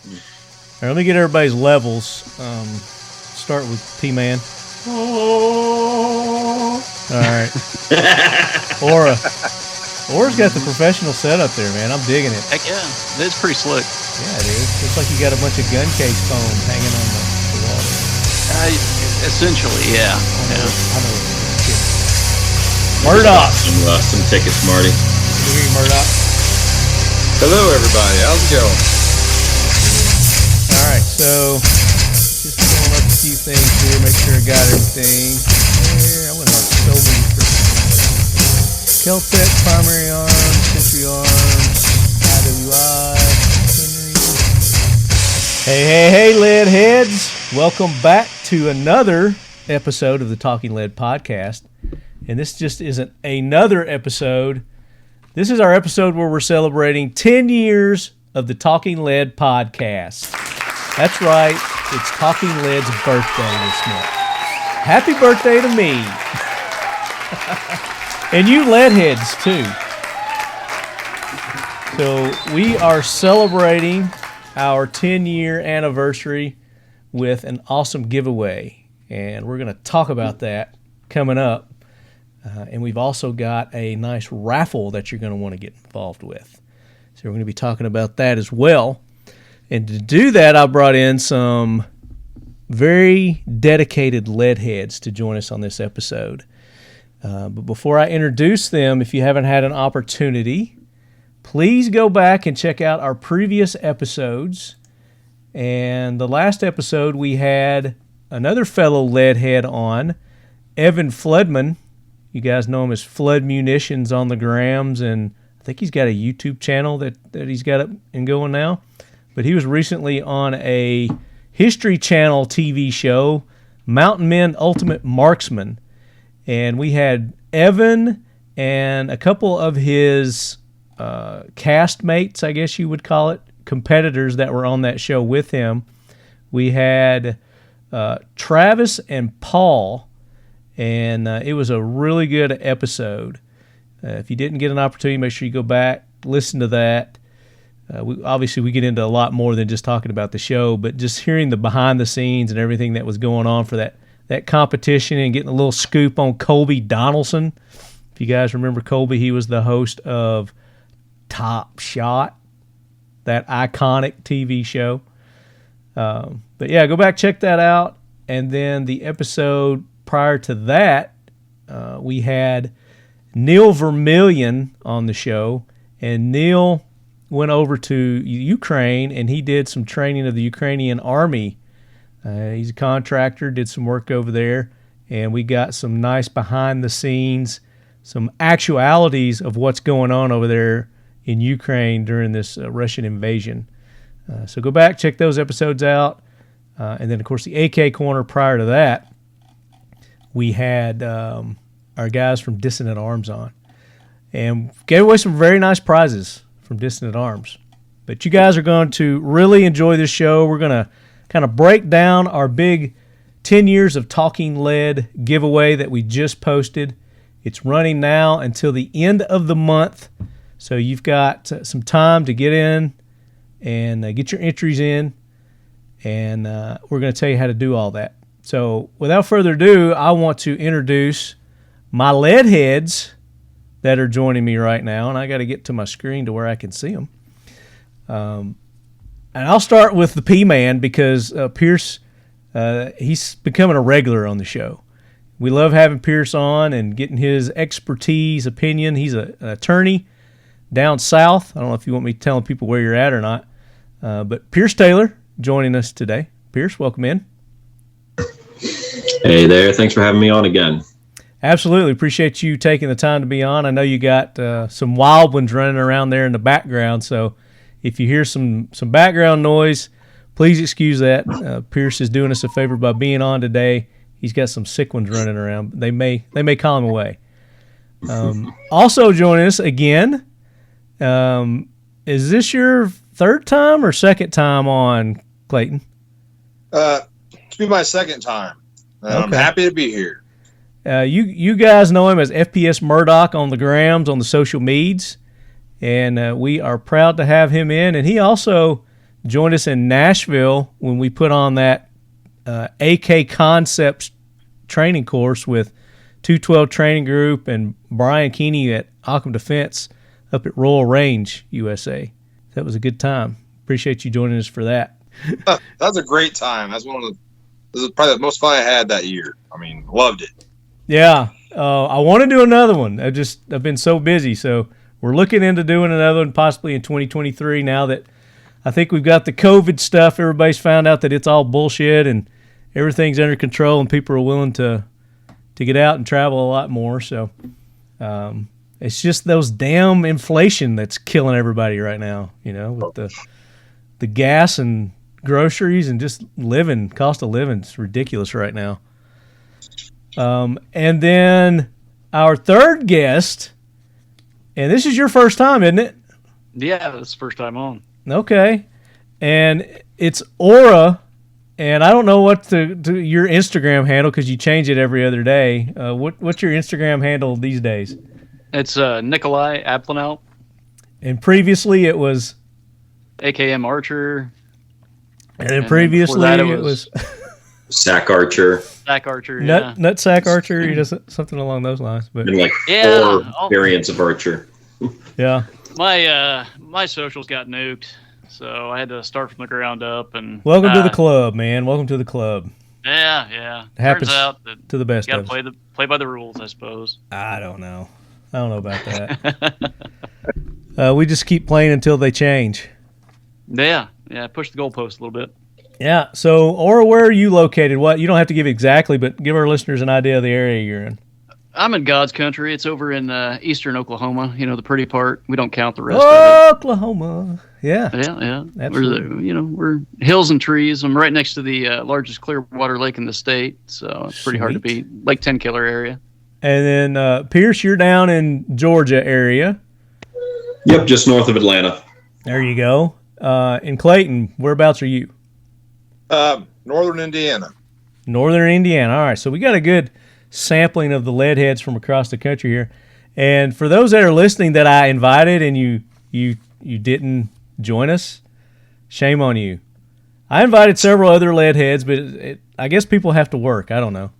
All right, let me get everybody's levels. Start with P-Man. All right. Ora's got the professional setup there, man. I'm digging it. Heck yeah. It's pretty slick. Yeah, it is. Looks like you got a bunch of gun case foam hanging on the wall there. Essentially, yeah. I know. Murdoch. Some tickets, Marty. Good to hear you, Murdoch. Hello, everybody. How's it going? All right, so just pulling up a few things here, make sure I got everything. There, I went on so many Kel-Tec, Primary Arms, Century Arms, IWI, Henry. Hey, Lead Heads. Welcome back to another episode of the Talking Lead podcast. And this just isn't another episode. This is our episode where we're celebrating 10 years of the Talking Lead podcast. That's right. It's Talking Lead's birthday this month. Happy birthday to me. And you lead heads, too. So we are celebrating our 10-year anniversary with an awesome giveaway. And we're going to talk about that coming up. And we've also got a nice raffle that you're going to want to get involved with. So we're going to be talking about that as well. And to do that, I brought in some very dedicated lead heads to join us on this episode. But before I introduce them, if you haven't had an opportunity, please go back and check out our previous episodes. And the last episode, we had another fellow lead head on, Evan Floodman. You guys know him as Flood Munitions on the grams, and I think he's got a YouTube channel that he's got up and going now. But he was recently on a History Channel TV show, Mountain Men Ultimate Marksman. And we had Evan and a couple of his castmates, I guess you would call it, competitors that were on that show with him. We had Travis and Paul, and it was a really good episode. If you didn't get an opportunity, make sure you go back, listen to that. We get into a lot more than just talking about the show, but just hearing the behind the scenes and everything that was going on for that competition and getting a little scoop on Colby Donaldson. If you guys remember Colby, he was the host of Top Shot, that iconic TV show. But yeah, go back, check that out. And then the episode prior to that, we had Neil Vermillion on the show, and Neil went over to Ukraine and he did some training of the Ukrainian army. He's a contractor, did some work over there, and we got some nice behind the scenes, some actualities of what's going on over there in Ukraine during this Russian invasion. So go back, check those episodes out. And then, of course, the AK Corner prior to that, we had our guys from Dissonant Arms on. And gave away some very nice prizes from Dissonant Arms. But you guys are going to really enjoy this show. We're going to kind of break down our big 10 years of Talking Lead giveaway that we just posted. It's running now until the end of the month. So you've got some time to get in and get your entries in. And we're going to tell you how to do all that. So without further ado, I want to introduce my lead heads that are joining me right now. And I got to get to my screen to where I can see them. And I'll start with the P-Man because Pearce, he's becoming a regular on the show. We love having Pearce on and getting his expertise, opinion. He's an attorney down south. I don't know if you want me telling people where you're at or not. But Pearce Taylor joining us today. Pearce, welcome in. Hey there. Thanks for having me on again. Absolutely. Appreciate you taking the time to be on. I know you got some wild ones running around there in the background, so if you hear some background noise, please excuse that. Pearce is doing us a favor by being on today. He's got some sick ones running around. They may call him away. Also joining us again, is this your third time or second time on, Clayton? It's been my second time. Okay. I'm happy to be here. You guys know him as FPS Murdoch on the grams, on the social medias. And we are proud to have him in. And he also joined us in Nashville when we put on that AK Concepts training course with 212 Training Group and Brian Keeney at Occam Defense up at Royal Range, USA. That was a good time. Appreciate you joining us for that. That was a great time. This is probably the most fun I had that year. I mean, loved it. Yeah. I want to do another one. I've been so busy. So we're looking into doing another one possibly in 2023 now that I think we've got the COVID stuff. Everybody's found out that it's all bullshit and everything's under control and people are willing to get out and travel a lot more. So it's just those damn inflation that's killing everybody right now, with the gas and groceries and just cost of living is ridiculous right now. And then our third guest, and this is your first time, isn't it? Yeah, this is the first time on. Okay. And it's Aura, and I don't know what your Instagram handle because you change it every other day. What's your Instagram handle these days? It's Nikolai Aplanel. And previously it was? AKM Archer. And then previously that it was Sack Archer. Sack Archer, yeah. Nut Sack Archer, something along those lines. But And four variants of Archer. Yeah. My socials got nuked, so I had to start from the ground up. And welcome to the club, man. Welcome to the club. Yeah. It happens Turns out that to the best you of us. got to play by the rules, I suppose. I don't know about that. We just keep playing until they change. Yeah. Push the goalpost a little bit. Yeah. So, Aura, where are you located? What you don't have to give exactly, but give our listeners an idea of the area you're in. I'm in God's country. It's over in eastern Oklahoma. The pretty part. We don't count the rest of it. Oklahoma. Yeah. Yeah. Absolutely. We're hills and trees. I'm right next to the largest clearwater lake in the state, so it's pretty hard to beat. Lake Tenkiller area. And then Pearce, you're down in Georgia area. Yep, just north of Atlanta. There you go. In Clayton, whereabouts are you? Northern Indiana. Northern Indiana. All right, so we got a good sampling of the lead heads from across the country here. And for those that are listening that I invited and you didn't join us, shame on you. I invited several other lead heads, but I guess people have to work. I don't know.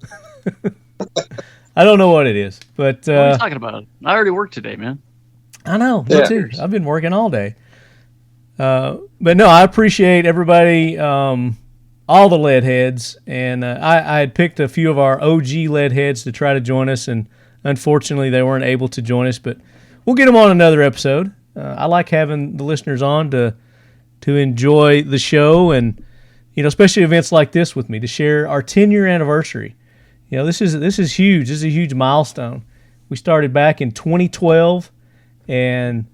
I don't know what it is. But what are you talking about? I already worked today, man. I know. Me too. I've been working all day. But no, I appreciate everybody, all the lead heads, and I had picked a few of our OG lead heads to try to join us, and unfortunately they weren't able to join us, but we'll get them on another episode. I like having the listeners on to enjoy the show and, especially events like this with me, to share our 10-year anniversary. This is huge. This is a huge milestone. We started back in 2012, and,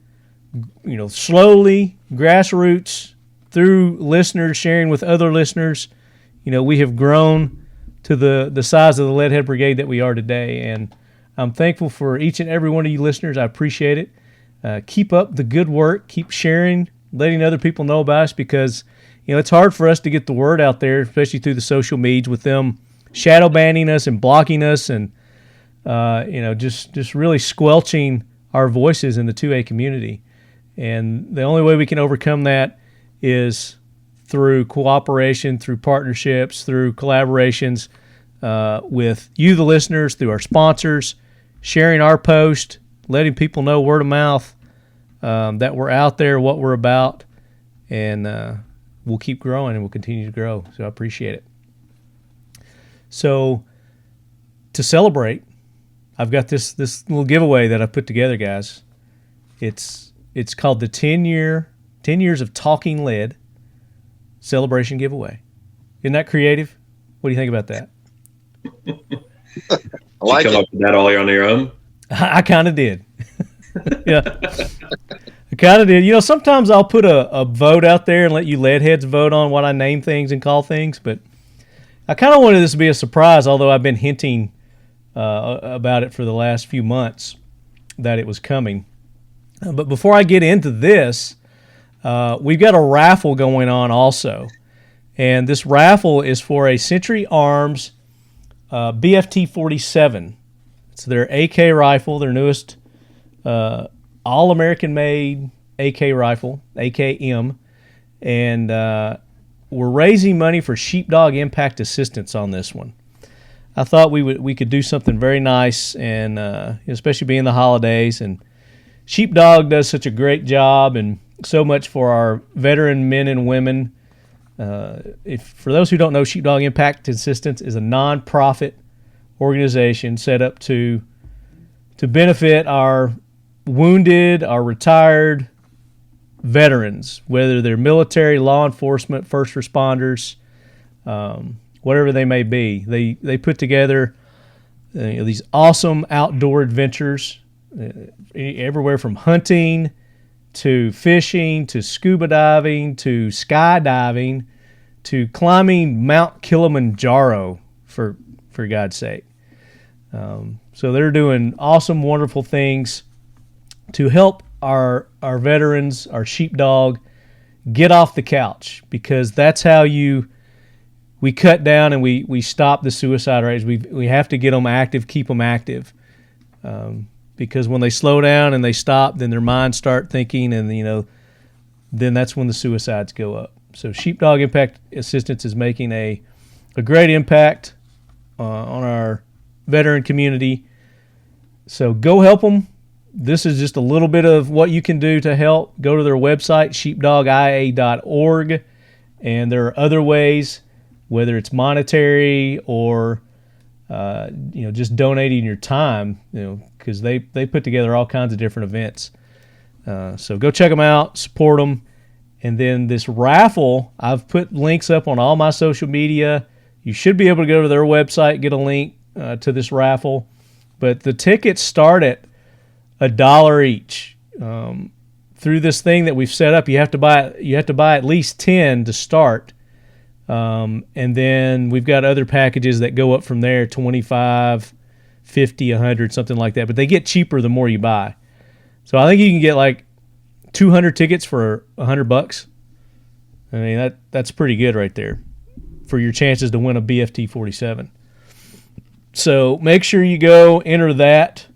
slowly, grassroots, through listeners sharing with other listeners, we have grown to the size of the Lead Head Brigade that we are today. And I'm thankful for each and every one of you listeners. I appreciate it. Keep up the good work. Keep sharing, letting other people know about us, because, it's hard for us to get the word out there, especially through the social medias, with them shadow banning us and blocking us and, just really squelching our voices in the 2A community. And the only way we can overcome that is through cooperation, through partnerships, through collaborations with you, the listeners, through our sponsors, sharing our post, letting people know word of mouth that we're out there, what we're about, and we'll keep growing and we'll continue to grow. So I appreciate it. So to celebrate, I've got this little giveaway that I put together, guys. It's called the 10 years of Talking Lead celebration giveaway. Isn't that creative? What do you think about that? I like you come up with that all on your own? I kind of did. Yeah. I kind of did. Sometimes I'll put a vote out there and let you lead heads vote on what I name things and call things, but I kind of wanted this to be a surprise, although I've been hinting about it for the last few months that it was coming. But before I get into this, we've got a raffle going on also. And this raffle is for a Century Arms BFT47. It's their AK rifle, their newest all-American made AK rifle, AKM. and we're raising money for Sheepdog Impact Assistance on this one. I thought we could do something very nice, and especially being the holidays. And Sheepdog does such a great job, and so much for our veteran men and women. For those who don't know, Sheepdog Impact Assistance is a non-profit organization set up to benefit our wounded, our retired veterans, whether they're military, law enforcement, first responders, whatever they may be. They put together these awesome outdoor adventures, everywhere from hunting to fishing to scuba diving to skydiving to climbing Mount Kilimanjaro, for God's sake. So they're doing awesome, wonderful things to help our veterans, our sheepdog, get off the couch, because that's how we cut down and we stop the suicide rates. We have to get them active, keep them active, because when they slow down and they stop, then their minds start thinking, and then that's when the suicides go up. So Sheepdog Impact Assistance is making a great impact on our veteran community. So go help them. This is just a little bit of what you can do to help. Go to their website, sheepdogia.org, and there are other ways, whether it's monetary or just donating your time, because they put together all kinds of different events. So go check them out, support them. And then this raffle, I've put links up on all my social media. You should be able to go to their website, get a link to this raffle. But the tickets start at $1 each. Through this thing that we've set up, you have to buy at least 10 to start. And then we've got other packages that go up from there, 25, 50, 100, something like that. But they get cheaper the more you buy. So I think you can get like 200 tickets for $100. I mean, that's pretty good right there for your chances to win a BFT47. So make sure you go enter that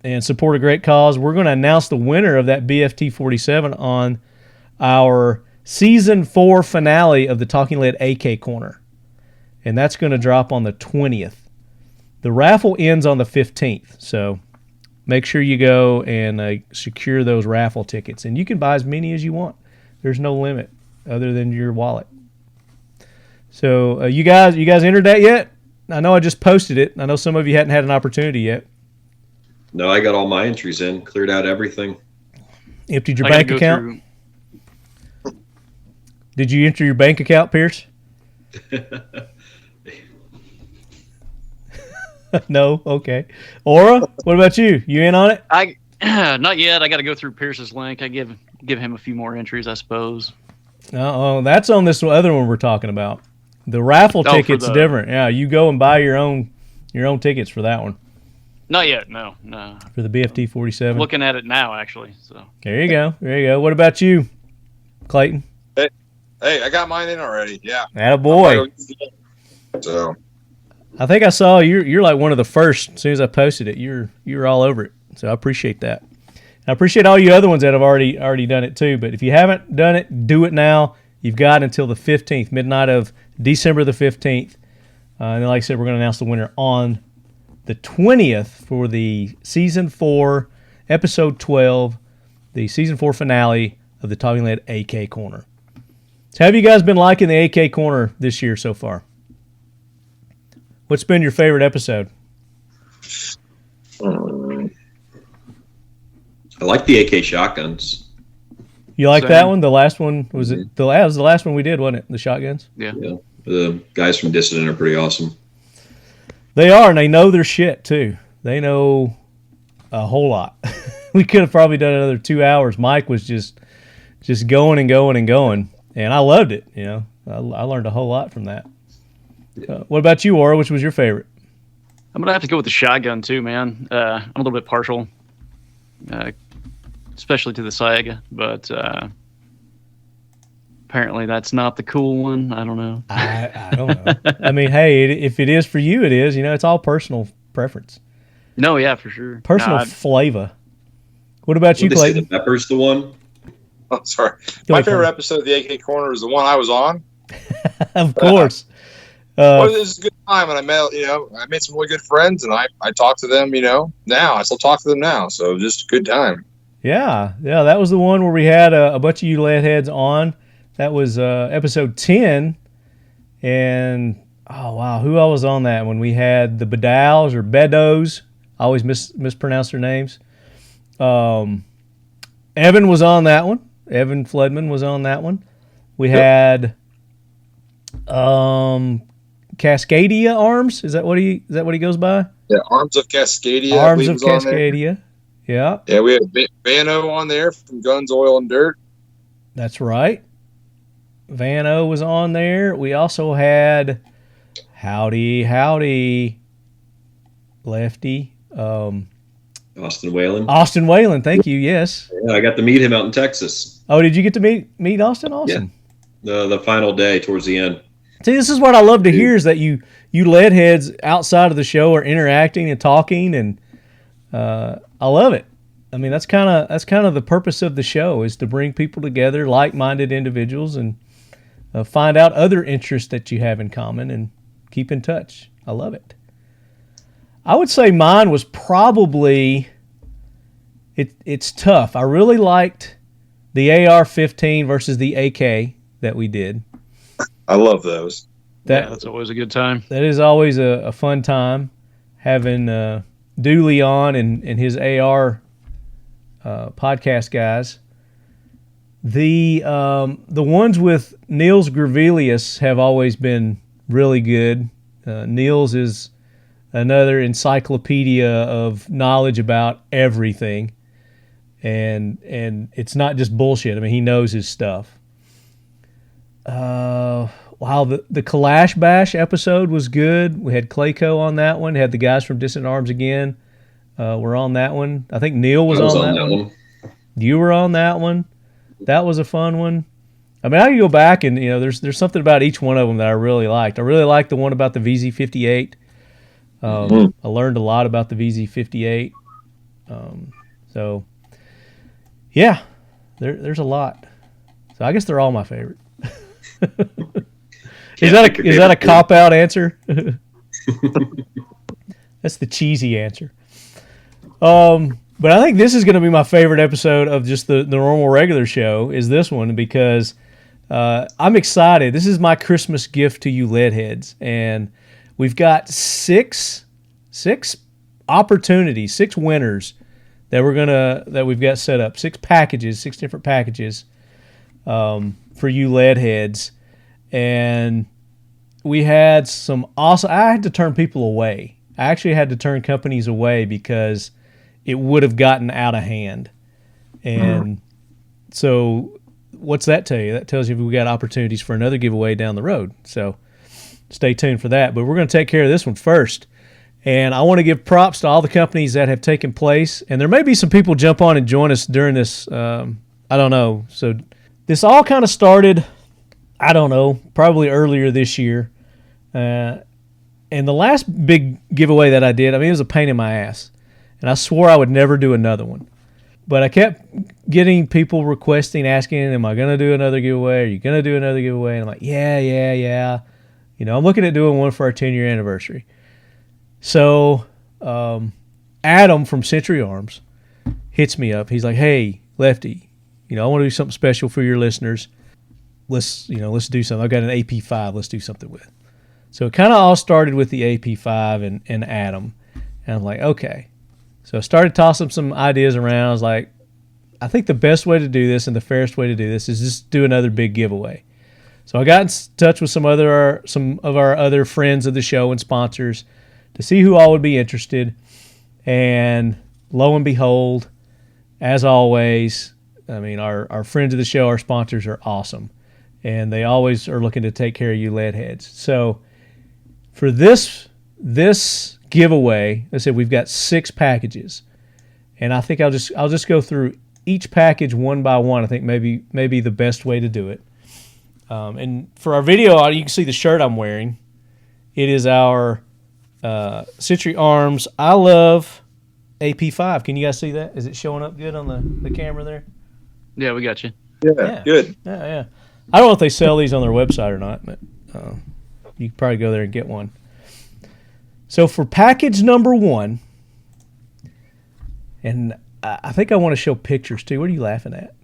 and support a great cause. We're going to announce the winner of that BFT47 on our Season 4 finale of the Talking Lead AK Corner. And that's going to drop on the 20th. The raffle ends on the 15th. So make sure you go and secure those raffle tickets. And you can buy as many as you want. There's no limit other than your wallet. So you guys entered that yet? I know I just posted it. I know some of you hadn't had an opportunity yet. No, I got all my entries in, cleared out everything. Emptied your bank account? Did you enter your bank account, Pearce? No? Okay. Aura, what about you? You in on it? Not yet. I got to go through Pearce's link. I give him a few more entries, I suppose. Oh, that's on this other one we're talking about. The raffle ticket's different. Yeah, you go and buy your own tickets for that one. Not yet. No. For the BFT47. Looking at it now, actually. So there you go. What about you, Clayton? Hey, I got mine in already. Yeah. Attaboy. So I think I saw you're like one of the first. As soon as I posted it, you're all over it. So I appreciate that. I appreciate all you other ones that have already done it too. But if you haven't done it, do it now. You've got until the 15th, midnight of December the 15th. And then, like I said, we're going to announce the winner on the 20th for the Season 4, Episode 12, the Season 4 finale of the Talking Lead AK Corner. So have you guys been liking the AK Corner this year so far? What's been your favorite episode? I like the AK shotguns. You like that one? The last one was it? That was the last one we did, wasn't it? The shotguns. Yeah. The guys from Dissident are pretty awesome. They are, and they know their shit too. They know a whole lot. We could have probably done another 2 hours. Mike was just going and going and going, and I loved it. I learned a whole lot from that. What about you, Aura? Which was your favorite? I'm gonna have to go with the shotgun too, man. I'm a little bit partial, especially to the SAG, but apparently that's not the cool one. I don't know. I don't know. I mean, hey, if it is for you, it is. It's all personal preference. No, yeah, for sure. Personal flavor. What about you, Did they say Clayton? the pepper's the one? I'm sorry. Go My ahead, favorite Clayton. episode of the AK Corner is the one I was on. Of course. Well, it was a good time, and I made some really good friends, and I talk to them, now. I still talk to them now, so just a good time. Yeah, that was the one where we had a bunch of you lead heads on. That was episode 10, and oh wow, who all was on that when we had the Bedows or Bedos? I always mispronounce their names. Evan was on that one. Evan Floodman was on that one. We had Cascadia Arms. Is that what he goes by? Yeah, Arms of Cascadia. Arms of Cascadia. Yeah. Yeah, we had Vano on there from Guns, Oil, and Dirt. That's right. Vano was on there. We also had Howdy, Lefty. Austin Whalen. Austin Whalen, thank you. Yes. Yeah, I got to meet him out in Texas. Oh, did you get to meet Austin? Awesome. Yeah. The final day towards the end. See, this is what I love to hear is that you lead heads outside of the show are interacting and talking, and I love it. I mean, that's kind of the purpose of the show is to bring people together, like-minded individuals, and find out other interests that you have in common and keep in touch. I love it. I would say mine was probably it's tough. I really liked the AR-15 versus the AK that we did. I love those. That's always a good time. That is always a fun time having Dooley on and his AR podcast guys. The ones with Niels Gravelius have always been really good. Niels is another encyclopedia of knowledge about everything, and it's not just bullshit. I mean, he knows his stuff. Wow, the Kalash Bash episode was good. We had Clayco on that one. Had the guys from Distant Arms again. Were on that one. I think Neil was on that one. You were on that one. That was a fun one. I mean, I can go back and there's something about each one of them that I really liked. I really liked the one about the VZ58. I learned a lot about the VZ58. So yeah, there's a lot. So I guess they're all my favorite. Is that a cop-out answer? That's the cheesy answer. But I think this is going to be my favorite episode of just the normal regular show is this one because I'm excited. This is my Christmas gift to you lead heads, and we've got six opportunities, 6 winners that we've got set up, 6 different packages for you lead heads, and we had some awesome. I had to turn people away. I actually had to turn companies away because it would have gotten out of hand. And so what's that tell you? That tells you we got opportunities for another giveaway down the road. So stay tuned for that. But we're going to take care of this one first. And I want to give props to all the companies that have taken place. And there may be some people jump on and join us during this. I don't know. So this all kind of started, I don't know, probably earlier this year. And the last big giveaway that I did, I mean, it was a pain in my ass. And I swore I would never do another one. But I kept getting people requesting, asking, am I going to do another giveaway? Are you going to do another giveaway? And I'm like, yeah. I'm looking at doing one for our 10-year anniversary. So Adam from Century Arms hits me up. He's like, hey, Lefty, I want to do something special for your listeners. Let's do something. I've got an AP5. Let's do something with. So it kind of all started with the AP5 and Adam. And I'm like, okay. So I started tossing some ideas around. I was like, I think the best way to do this and the fairest way to do this is just do another big giveaway. So I got in touch with some of our other friends of the show and sponsors to see who all would be interested. And lo and behold, as always, I mean, our friends of the show, our sponsors are awesome. And they always are looking to take care of you lead heads. So for this giveaway, I said we've got 6 packages. And I think I'll just go through each package one by one. I think maybe the best way to do it. And for our video, you can see the shirt I'm wearing. It is our Century Arms I Love AP5. Can you guys see that? Is it showing up good on the camera there? Yeah, we got you. Yeah, good. Yeah. I don't know if they sell these on their website or not, but you can probably go there and get one. So for package number 1, and I think I want to show pictures too. What are you laughing at?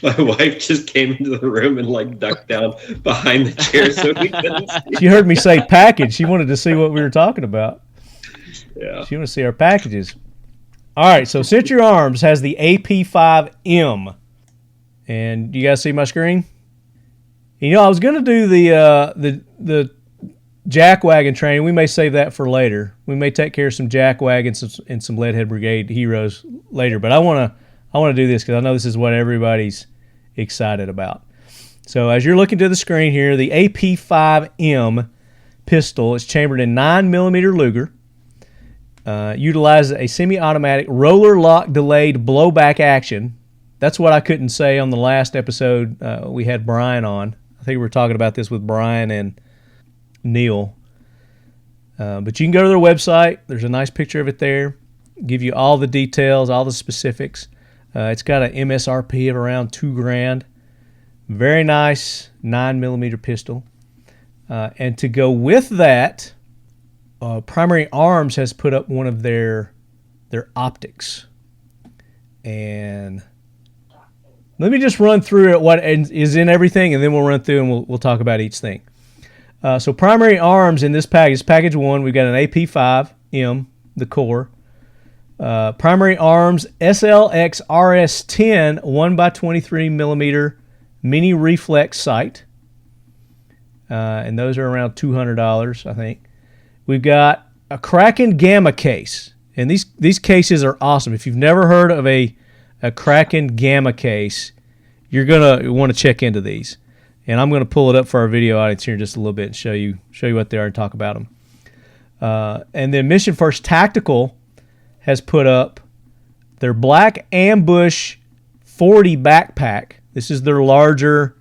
My wife just came into the room and like ducked down behind the chair so we couldn't see. She heard me say package. She wanted to see what we were talking about. Yeah. She wanted to see our packages. All right, so Century Arms has the AP5M. And you guys see my screen? You know, I was going to do the Jackwagon training. We may save that for later. We may take care of some Jackwagons and some Lead Head Brigade heroes later. But I want to do this because I know this is what everybody's excited about. So as you're looking to the screen here, the AP5M pistol is chambered in 9mm Luger. Utilizes a semi-automatic roller lock delayed blowback action. That's what I couldn't say on the last episode we had Brian on. I think we were talking about this with Brian and Neil. But you can go to their website. There's a nice picture of it there. Give you all the details, all the specifics. It's got an MSRP of around $2,000. Very nice 9mm pistol. And to go with that, Primary Arms has put up one of their optics. And let me just run through it, what is in everything, and then we'll run through and we'll talk about each thing. So Primary Arms in this package 1, we've got an AP5M, the core. Primary Arms SLX RS10 1x23mm mini reflex sight. And those are around $200, I think. We've got a Kraken Gamma case. And these cases are awesome. If you've never heard of a Kraken Gamma case, you're going to want to check into these. And I'm going to pull it up for our video audience here in just a little bit and show you what they are and talk about them. And then Mission First Tactical has put up their Black Ambush 40 backpack. This is their larger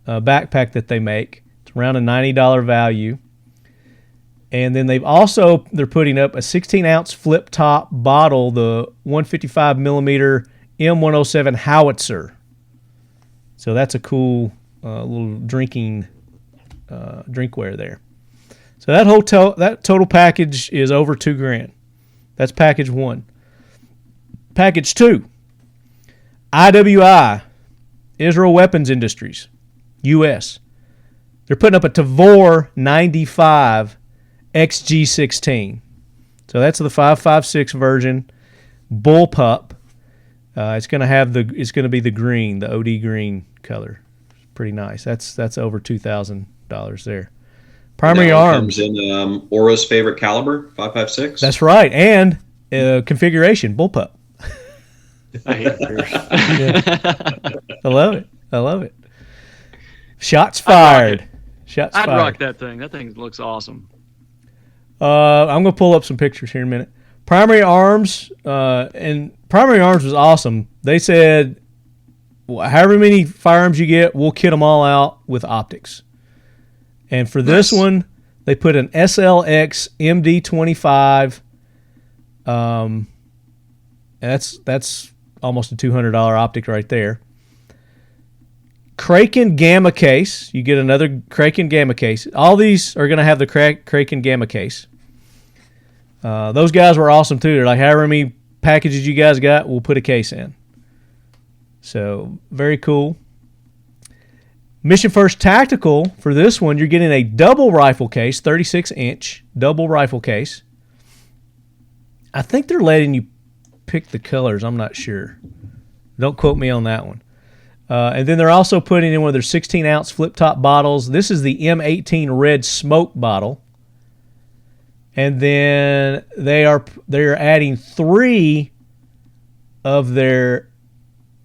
backpack that they make. It's around a $90 value. And then they're putting up a 16-ounce flip top bottle, the 155mm M107 howitzer. So that's a cool little drinkware there. So that total package is over $2,000. That's package 1. Package 2, IWI, Israel Weapons Industries, U.S. They're putting up a Tavor 95 XG16. So that's the 5.56 version, bullpup. It's going to be the green, the OD green color. It's pretty nice. That's over $2,000 there. Primary Arms comes in Aura's favorite caliber, 5.56. That's right, and configuration bullpup. I hate Pearce. I love it. Shots fired. I'd rock that thing. That thing looks awesome. I'm going to pull up some pictures here in a minute. Primary Arms, and Primary Arms was awesome. They said, however many firearms you get, we'll kit them all out with optics. And for this one, they put an SLX MD25. And that's almost a $200 optic right there. Kraken Gamma case. You get another Kraken Gamma case. All these are going to have the Kraken Gamma case. Those guys were awesome too. They're like, however many packages you guys got, we'll put a case in. So very cool. Mission First Tactical, for this one, you're getting a double rifle case, 36-inch double rifle case. I think they're letting you pick the colors. I'm not sure. Don't quote me on that one. And then they're also putting in one of their 16-ounce flip-top bottles. This is the M18 Red Smoke bottle. And then they're adding 3 of their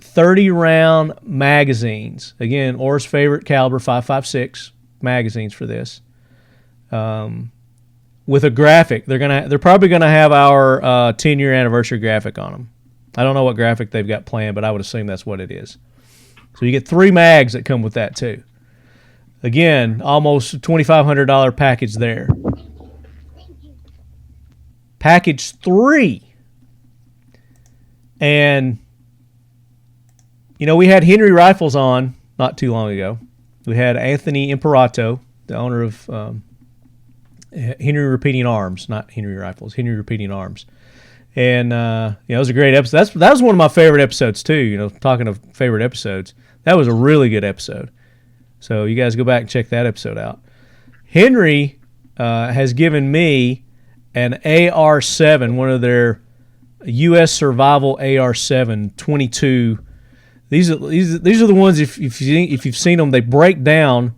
30-round magazines. Again, Aura's favorite caliber, 5.56 magazines for this. With a graphic. They're probably gonna have our 10-year anniversary graphic on them. I don't know what graphic they've got planned, but I would assume that's what it is. So you get 3 mags that come with that too. Again, almost $2,500 package there. Package 3. And we had Henry Rifles on not too long ago. We had Anthony Imperato, the owner of Henry Repeating Arms, not Henry Rifles, Henry Repeating Arms. And it was a great episode. That was one of my favorite episodes too. Talking of favorite episodes, that was a really good episode. So you guys go back and check that episode out. Henry has given me an AR-7, one of their U.S. Survival AR-7 22. These are the ones if you've seen them, they break down,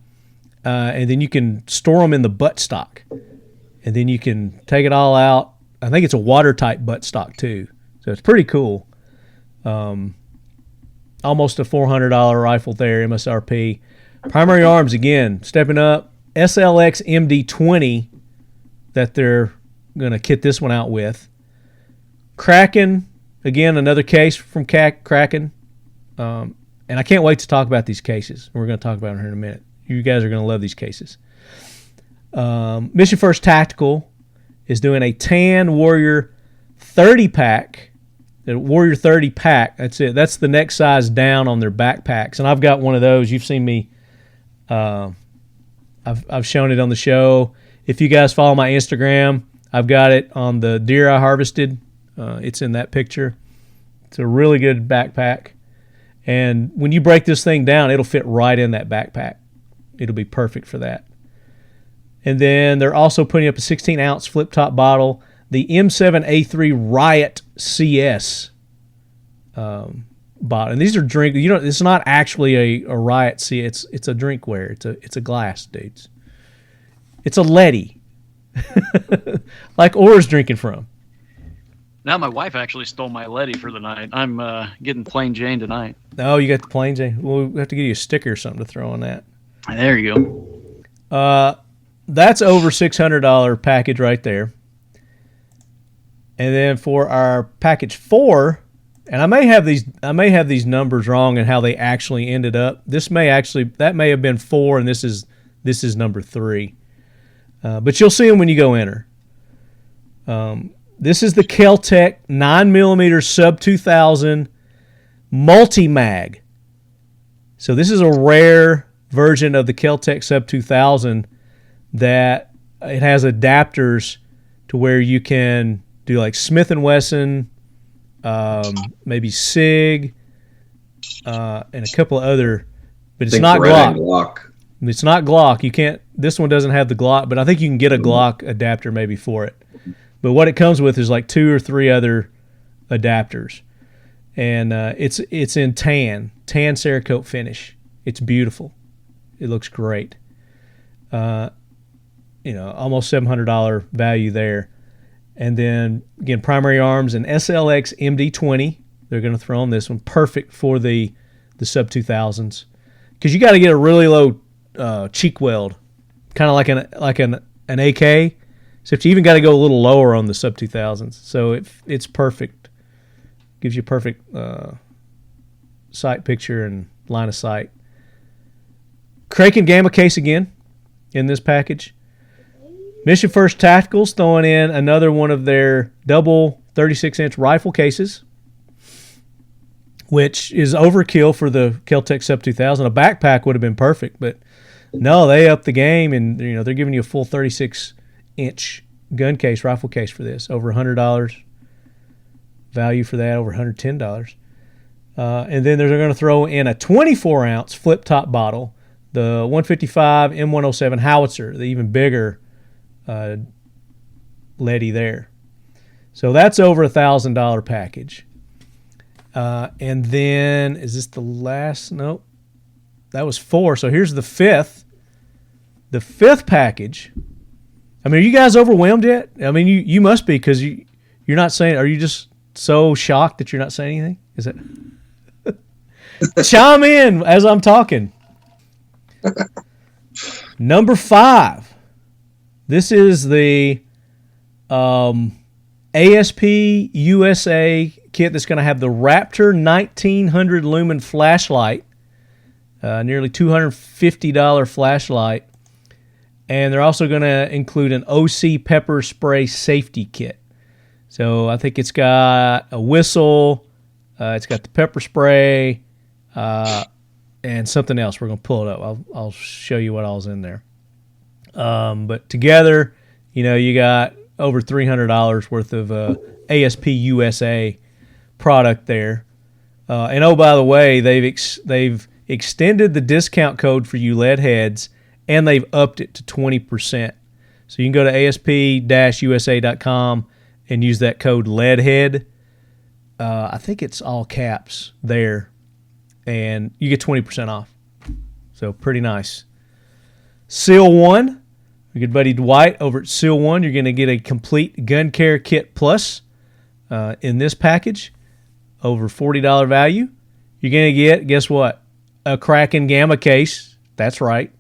and then you can store them in the buttstock, and then you can take it all out. I think it's a watertight buttstock too, so it's pretty cool. Almost a $400 rifle there, MSRP. Primary Arms again stepping up. SLX MD20 that they're gonna kit this one out with. Kraken again, another case from Kraken. And I can't wait to talk about these cases. We're going to talk about them here in a minute. You guys are going to love these cases. Mission First Tactical is doing a Tan Warrior 30 pack. The Warrior 30 pack. That's it. That's the next size down on their backpacks. And I've got one of those. You've seen me. I've shown it on the show. If you guys follow my Instagram, I've got it on the deer I harvested. It's in that picture. It's a really good backpack. And when you break this thing down, it'll fit right in that backpack. It'll be perfect for that. And then they're also putting up a 16-ounce flip-top bottle, the M7A3 Riot CS bottle. And these are drink. It's not actually a Riot CS. It's a drinkware. It's a glass, dudes. It's a Lefty, like Orr's drinking from. Now my wife actually stole my Lefty for the night. I'm getting plain Jane tonight. Oh, you got the plain Jane. We'll have to get you a sticker or something to throw on that. There you go. That's over $600 package right there. And then for our package 4, and I may have these numbers wrong and how they actually ended up. That may have been 4, and this is number 3. But you'll see them when you go enter. This is the Kel-Tec 9mm sub 2000 multi-mag. So this is a rare version of the Kel-Tec sub 2000 that it has adapters to where you can do like Smith & Wesson, maybe SIG, and a couple of other, but it's not Glock. It's not Glock. You can't. This one doesn't have the Glock, but I think you can get a Glock adapter maybe for it. But what it comes with is like 2 or 3 other adapters, and it's in tan Cerakote finish. It's beautiful. It looks great. Almost $700 value there. And then again, Primary Arms and SLX MD20. They're going to throw on this one, perfect for the sub 2000s, because you got to get a really low cheek weld, kind of like an AK. Except you even got to go a little lower on the sub 2000s. So it's perfect. Gives you perfect sight picture and line of sight. Kraken Gamma case again in this package. Mission First Tacticals throwing in another one of their double 36-inch rifle cases, which is overkill for the Kel-Tec sub 2000. A backpack would have been perfect, but no, they upped the game, and they're giving you a full 36-inch gun case, rifle case for this. Over $100 value for that, over $110. And then they're going to throw in a 24-ounce flip-top bottle, the 155 M107 howitzer, the even bigger Lefty there. So that's over $1,000 package. And then, is this the last? Nope. That was 4. So here's the 5th. The 5th package. I mean, are you guys overwhelmed yet? I mean, you must be, because you're not saying. Are you just so shocked that you're not saying anything? Is it? Chime in as I'm talking. Number 5. This is the ASP-USA kit that's going to have the Raptor 1900 lumen flashlight, nearly $250 flashlight. And they're also going to include an OC pepper spray safety kit. So I think it's got a whistle, it's got the pepper spray, and something else. We're going to pull it up. I'll show you what all's in there. But together, you got over $300 worth of ASP-USA product there. And oh, by the way, they've extended the discount code for you lead heads, and they've upped it to 20%. So you can go to asp-usa.com and use that code LEADHEAD. I think it's all caps there, and you get 20% off. So pretty nice. Seal 1, your good buddy Dwight over at Seal 1, you're going to get a complete gun care kit plus in this package, over $40 value. You're going to get, guess what, a Kraken Gamma case. That's right.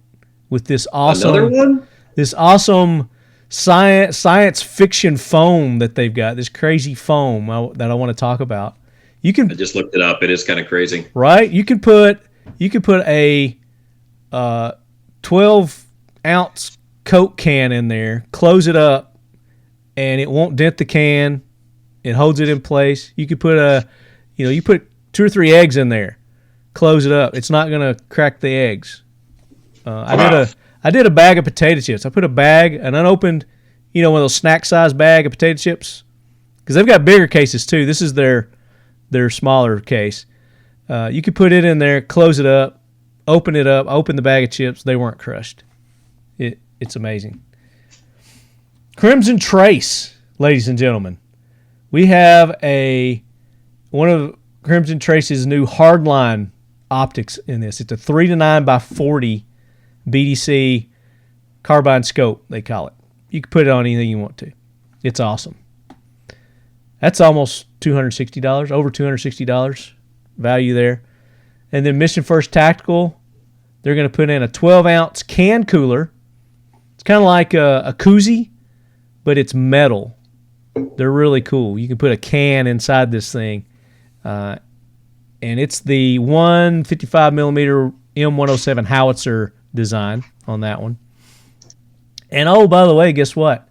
With this awesome, another one? This awesome science fiction foam that they've got, this crazy foam that I want to talk about. I just looked it up. It is kind of crazy, right? You can put a 12-ounce Coke can in there, close it up, and it won't dent the can. It holds it in place. You could put you put 2 or 3 eggs in there, close it up. It's not gonna crack the eggs. I did a bag of potato chips. I put an unopened, one of those snack size bag of potato chips, because they've got bigger cases too. This is their smaller case. You could put it in there, close it up, open the bag of chips. They weren't crushed. It's amazing. Crimson Trace, ladies and gentlemen. We have one of Crimson Trace's new hardline optics in this. It's a 3-9x40 BDC carbine scope, they call it. You can put it on anything you want to. It's awesome. That's almost $260, over $260 value there. And then Mission First Tactical, they're going to put in a 12-ounce can cooler. It's kind of like a koozie, but it's metal. They're really cool. You can put a can inside this thing. And it's the 155mm M107 howitzer design on that one. And oh, by the way, guess what?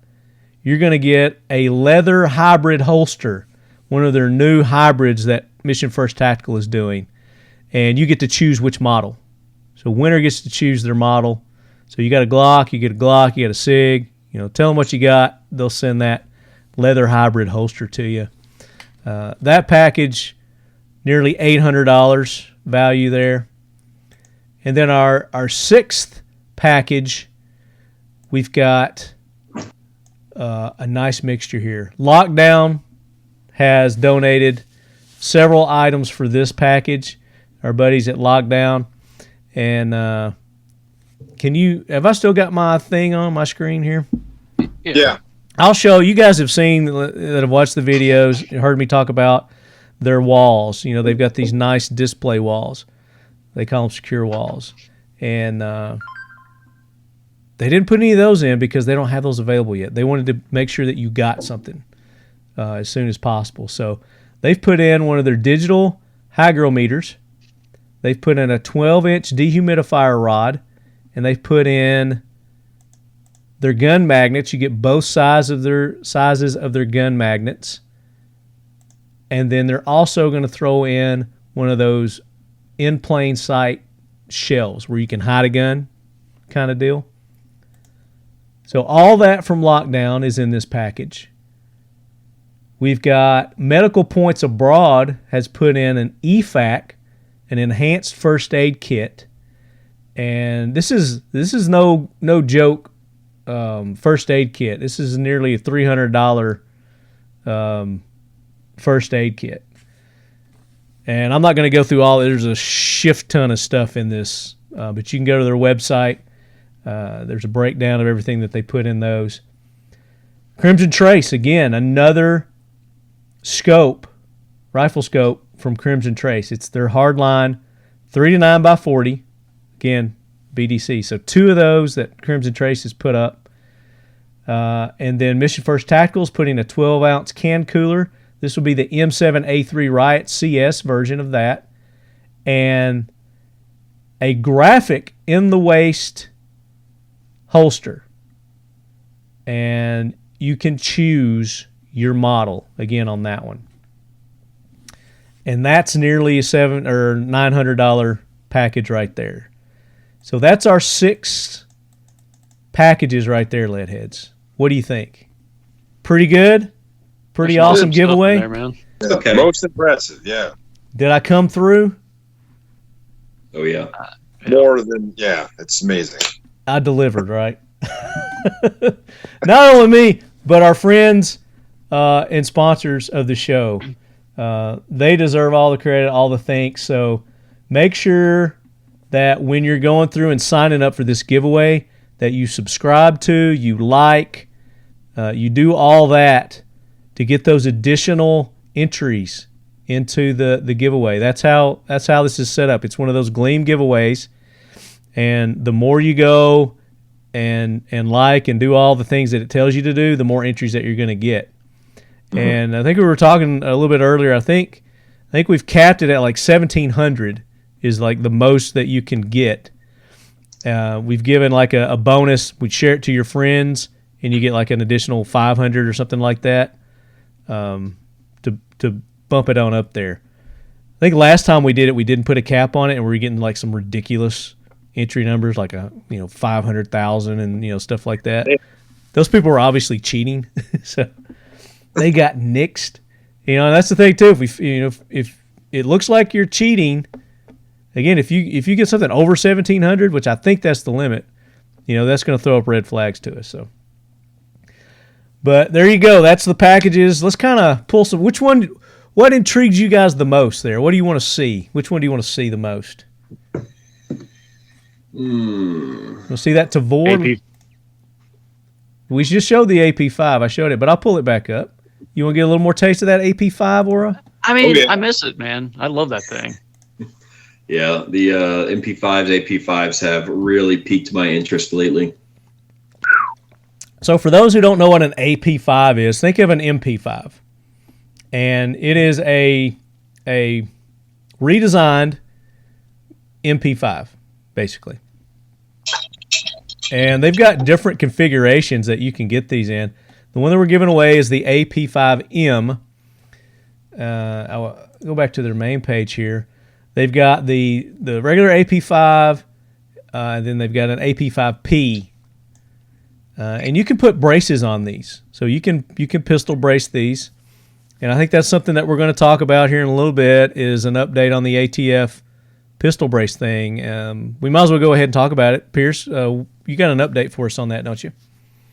You're going to get a leather hybrid holster, one of their new hybrids that Mission First Tactical is doing. And you get to choose which model. So winner gets to choose their model. So you got a Glock, you get a SIG. Tell them what you got. They'll send that leather hybrid holster to you. That package, nearly $800 value there. And then our 6th package, we've got a nice mixture here. Lockdown has donated several items for this package. Our buddies at Lockdown. And have I still got my thing on my screen here? Yeah. I'll show you guys have seen that have watched the videos, heard me talk about their walls. They've got these nice display walls. They call them secure walls. And they didn't put any of those in because they don't have those available yet. They wanted to make sure that you got something as soon as possible. So they've put in one of their digital hygrometers. They've put in a 12-inch dehumidifier rod. And they've put in their gun magnets. You get both sizes of their gun magnets. And then they're also going to throw in one of those in plain sight shells where you can hide a gun kind of deal. So all that from Lockdown is in this package. We've got Medical Points Abroad has put in an EFAC, an enhanced first aid kit. And this is no joke first aid kit. This is nearly a $300 first aid kit. And I'm not going to go through all. There's a shift ton of stuff in this, but you can go to their website. There's a breakdown of everything that they put in those. Crimson Trace, again, another scope, rifle scope from Crimson Trace. It's their hardline 3-9x40. Again, BDC. So 2 of those that Crimson Trace has put up. And then Mission First Tactical is putting a 12-ounce can cooler. This will be the M7A3 Riot CS version of that. And a graphic in the waist holster. And you can choose your model, again, on that one. And that's nearly a $700 or $900 package right there. So that's our 6 packages right there, Lead Heads. What do you think? Pretty good? Pretty There's awesome some stuff in giveaway? there, man. Okay. Most impressive, yeah. Did I come through? Oh yeah. More than, yeah, it's amazing. I delivered, right? Not only me, but our friends and sponsors of the show. They deserve all the credit, all the thanks. So make sure that when you're going through and signing up for this giveaway, that you subscribe to, you like, you do all that to get those additional entries into the giveaway. That's how this is set up. It's one of those Gleam giveaways, and the more you go and like and do all the things that it tells you to do, the more entries that you're going to get. Mm-hmm. And I think we were talking a little bit earlier. I think we've capped it at like 1,700 is like the most that you can get. We've given like a bonus. We'd share it to your friends, and you get like an additional 500 or something like that to bump it on up there. I think last time we did it, we didn't put a cap on it, and we were getting like some ridiculous entry numbers, like 500,000 and stuff like that. Yeah. Those people were obviously cheating, so they got nixed. And that's the thing too. If it looks like you're cheating, again, if you get something over 1,700, which I think that's the limit, that's going to throw up red flags to us. So, but there you go. That's the packages. Let's kind of pull some. What intrigues you guys the most there? What do you want to see? Which one do you want to see the most? You'll see that Tavor. We just showed the AP5. I showed it, but I'll pull it back up. You want to get a little more taste of that AP5, Aura? I mean, I miss it, man. I love that thing. Yeah, the MP5s, AP5s have really piqued my interest lately. So for those who don't know what an AP5 is, think of an MP5. And it is a redesigned MP5, basically. And they've got different configurations that you can get these in. The one that we're giving away is the AP5M. I'll go back to their main page here. They've got the regular AP5, and then they've got an AP5P. And you can put braces on these. So you can pistol brace these. And I think that's something that we're going to talk about here in a little bit, is an update on the ATF pistol brace thing. We might as well go ahead and talk about it. Pearce, you got an update for us on that, don't you?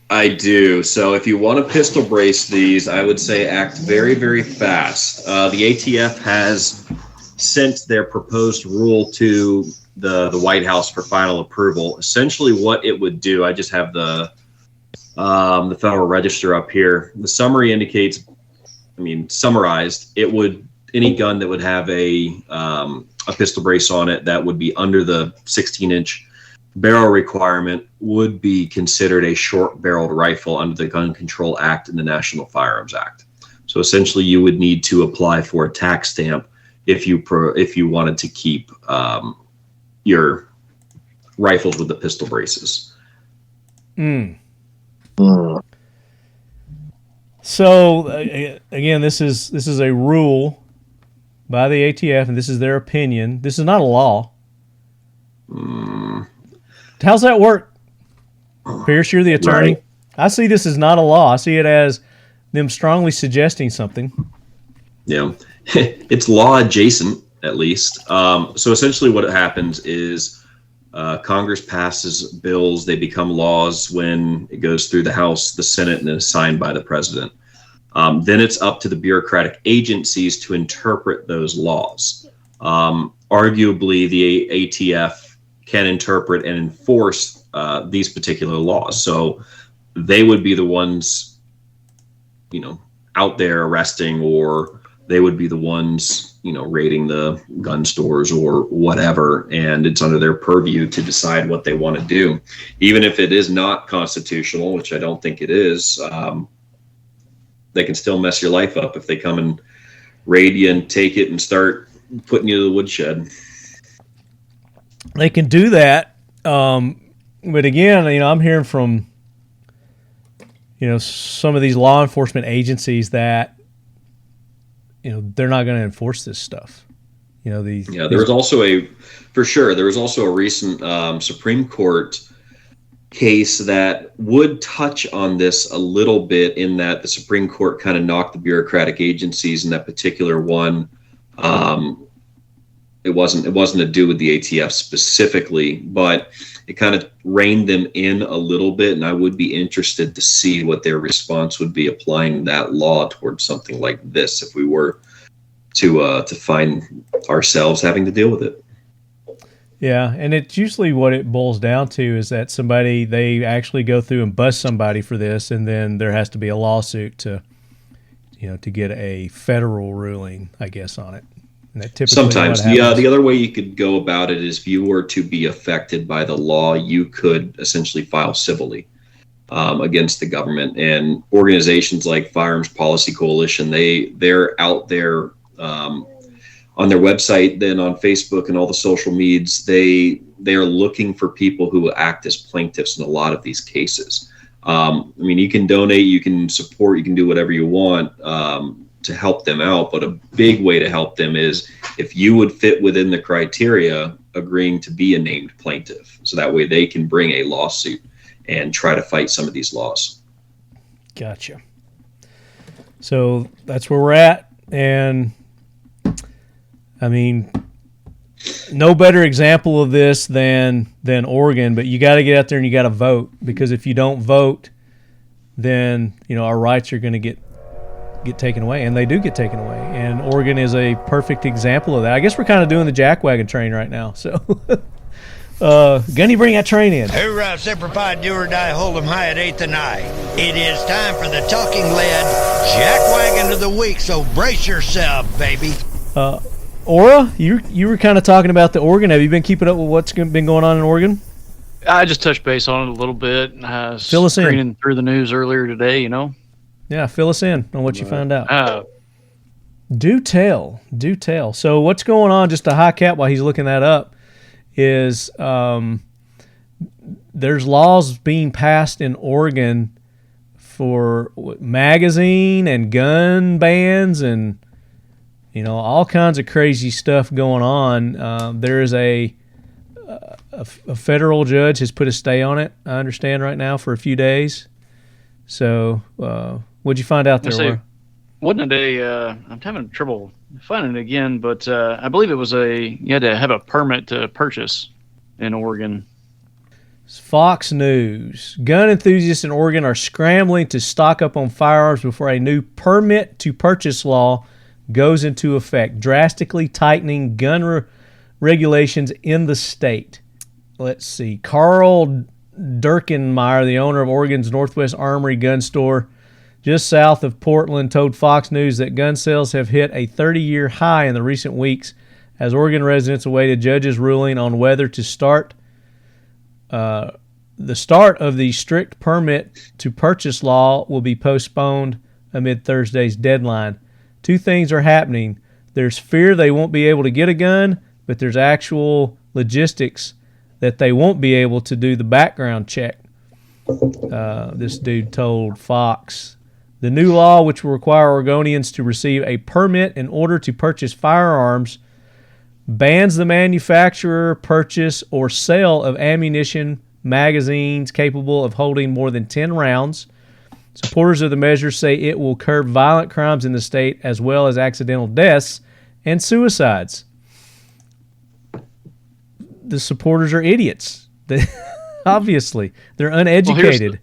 I do. So if you want to pistol brace these, I would say act very, very fast. The ATF has sent their proposed rule to the White House for final approval. Essentially what it would do, I just have the Federal Register up here. The summary indicates, summarized, it would, any gun that would have a pistol brace on it that would be under the 16-inch barrel requirement would be considered a short-barreled rifle under the Gun Control Act and the National Firearms Act. So essentially, you would need to apply for a tax stamp if you wanted to keep your rifles with the pistol braces. So again, this is a rule by the ATF, and this is their opinion. This is not a law. How's that work? Pearce, you're the attorney. Right. I see this as not a law. I see it as them strongly suggesting something. Yeah, it's law adjacent, at least. So essentially what happens is Congress passes bills. They become laws when it goes through the House, the Senate, and then is signed by the president. Then it's up to the bureaucratic agencies to interpret those laws. Arguably, the ATF can interpret and enforce these particular laws. So they would be the ones, out there arresting, or they would be the ones, raiding the gun stores or whatever. And it's under their purview to decide what they want to do. Even if it is not constitutional, which I don't think it is, they can still mess your life up if they come and raid you and take it and start putting you to the woodshed. They can do that, but again, I'm hearing from some of these law enforcement agencies that they're not going to enforce this stuff. There was also a recent Supreme Court case that would touch on this a little bit, in that the Supreme Court kind of knocked the bureaucratic agencies in that particular one. It wasn't to do with the ATF specifically, but it kind of reined them in a little bit, and I would be interested to see what their response would be applying that law towards something like this if we were to find ourselves having to deal with it. Yeah, and it's usually what it boils down to is that they actually go through and bust somebody for this, and then there has to be a lawsuit to get a federal ruling, I guess, on it. And that typically sometimes the other way you could go about it is, if you were to be affected by the law, you could essentially file civilly against the government. And organizations like Firearms Policy Coalition, they're out there on their website, then on Facebook and all the social medias, they are looking for people who act as plaintiffs in a lot of these cases. You can donate, you can support, you can do whatever you want to help them out. But a big way to help them is if you would fit within the criteria, agreeing to be a named plaintiff. So that way they can bring a lawsuit and try to fight some of these laws. Gotcha. So that's where we're at. And no better example of this than Oregon, but you got to get out there and you got to vote, because if you don't vote, then our rights are going to get taken away, and they do get taken away. And Oregon is a perfect example of that. I guess we're kind of doing the jackwagon train right now. So, Gunny, bring that train in. Hoorah, Semper Fi, do or die, hold 'em high at 8th and I. It is time for the talking lead jackwagon of the week, so brace yourself, baby. Aura, you were kind of talking about the Oregon. Have you been keeping up with what's been going on in Oregon? I just touched base on it a little bit. Fill us in. Screening through the news earlier today, Yeah, fill us in on what you found out. Do tell. So what's going on, just to high cap while he's looking that up, is there's laws being passed in Oregon for magazine and gun bans and all kinds of crazy stuff going on. There is a federal judge has put a stay on it, I understand, right now for a few days. So what'd you find out there? Wasn't it I'm having trouble finding it again, but I believe it was you had to have a permit to purchase in Oregon. Fox News. Gun enthusiasts in Oregon are scrambling to stock up on firearms before a new permit to purchase law goes into effect, drastically tightening gun regulations in the state. Let's see. Carl Durkenmeyer, the owner of Oregon's Northwest Armory gun store just south of Portland, told Fox News that gun sales have hit a 30-year high in the recent weeks as Oregon residents awaited judges' ruling on whether to start the start of the strict permit to purchase law will be postponed amid Thursday's deadline. Two things are happening. There's fear they won't be able to get a gun, but there's actual logistics that they won't be able to do the background check. This dude told Fox. The new law, which will require Oregonians to receive a permit in order to purchase firearms, bans the manufacturer, purchase, or sale of ammunition magazines capable of holding more than 10 rounds. Supporters of the measure say it will curb violent crimes in the state as well as accidental deaths and suicides. The supporters are idiots. Obviously, they're uneducated. Well,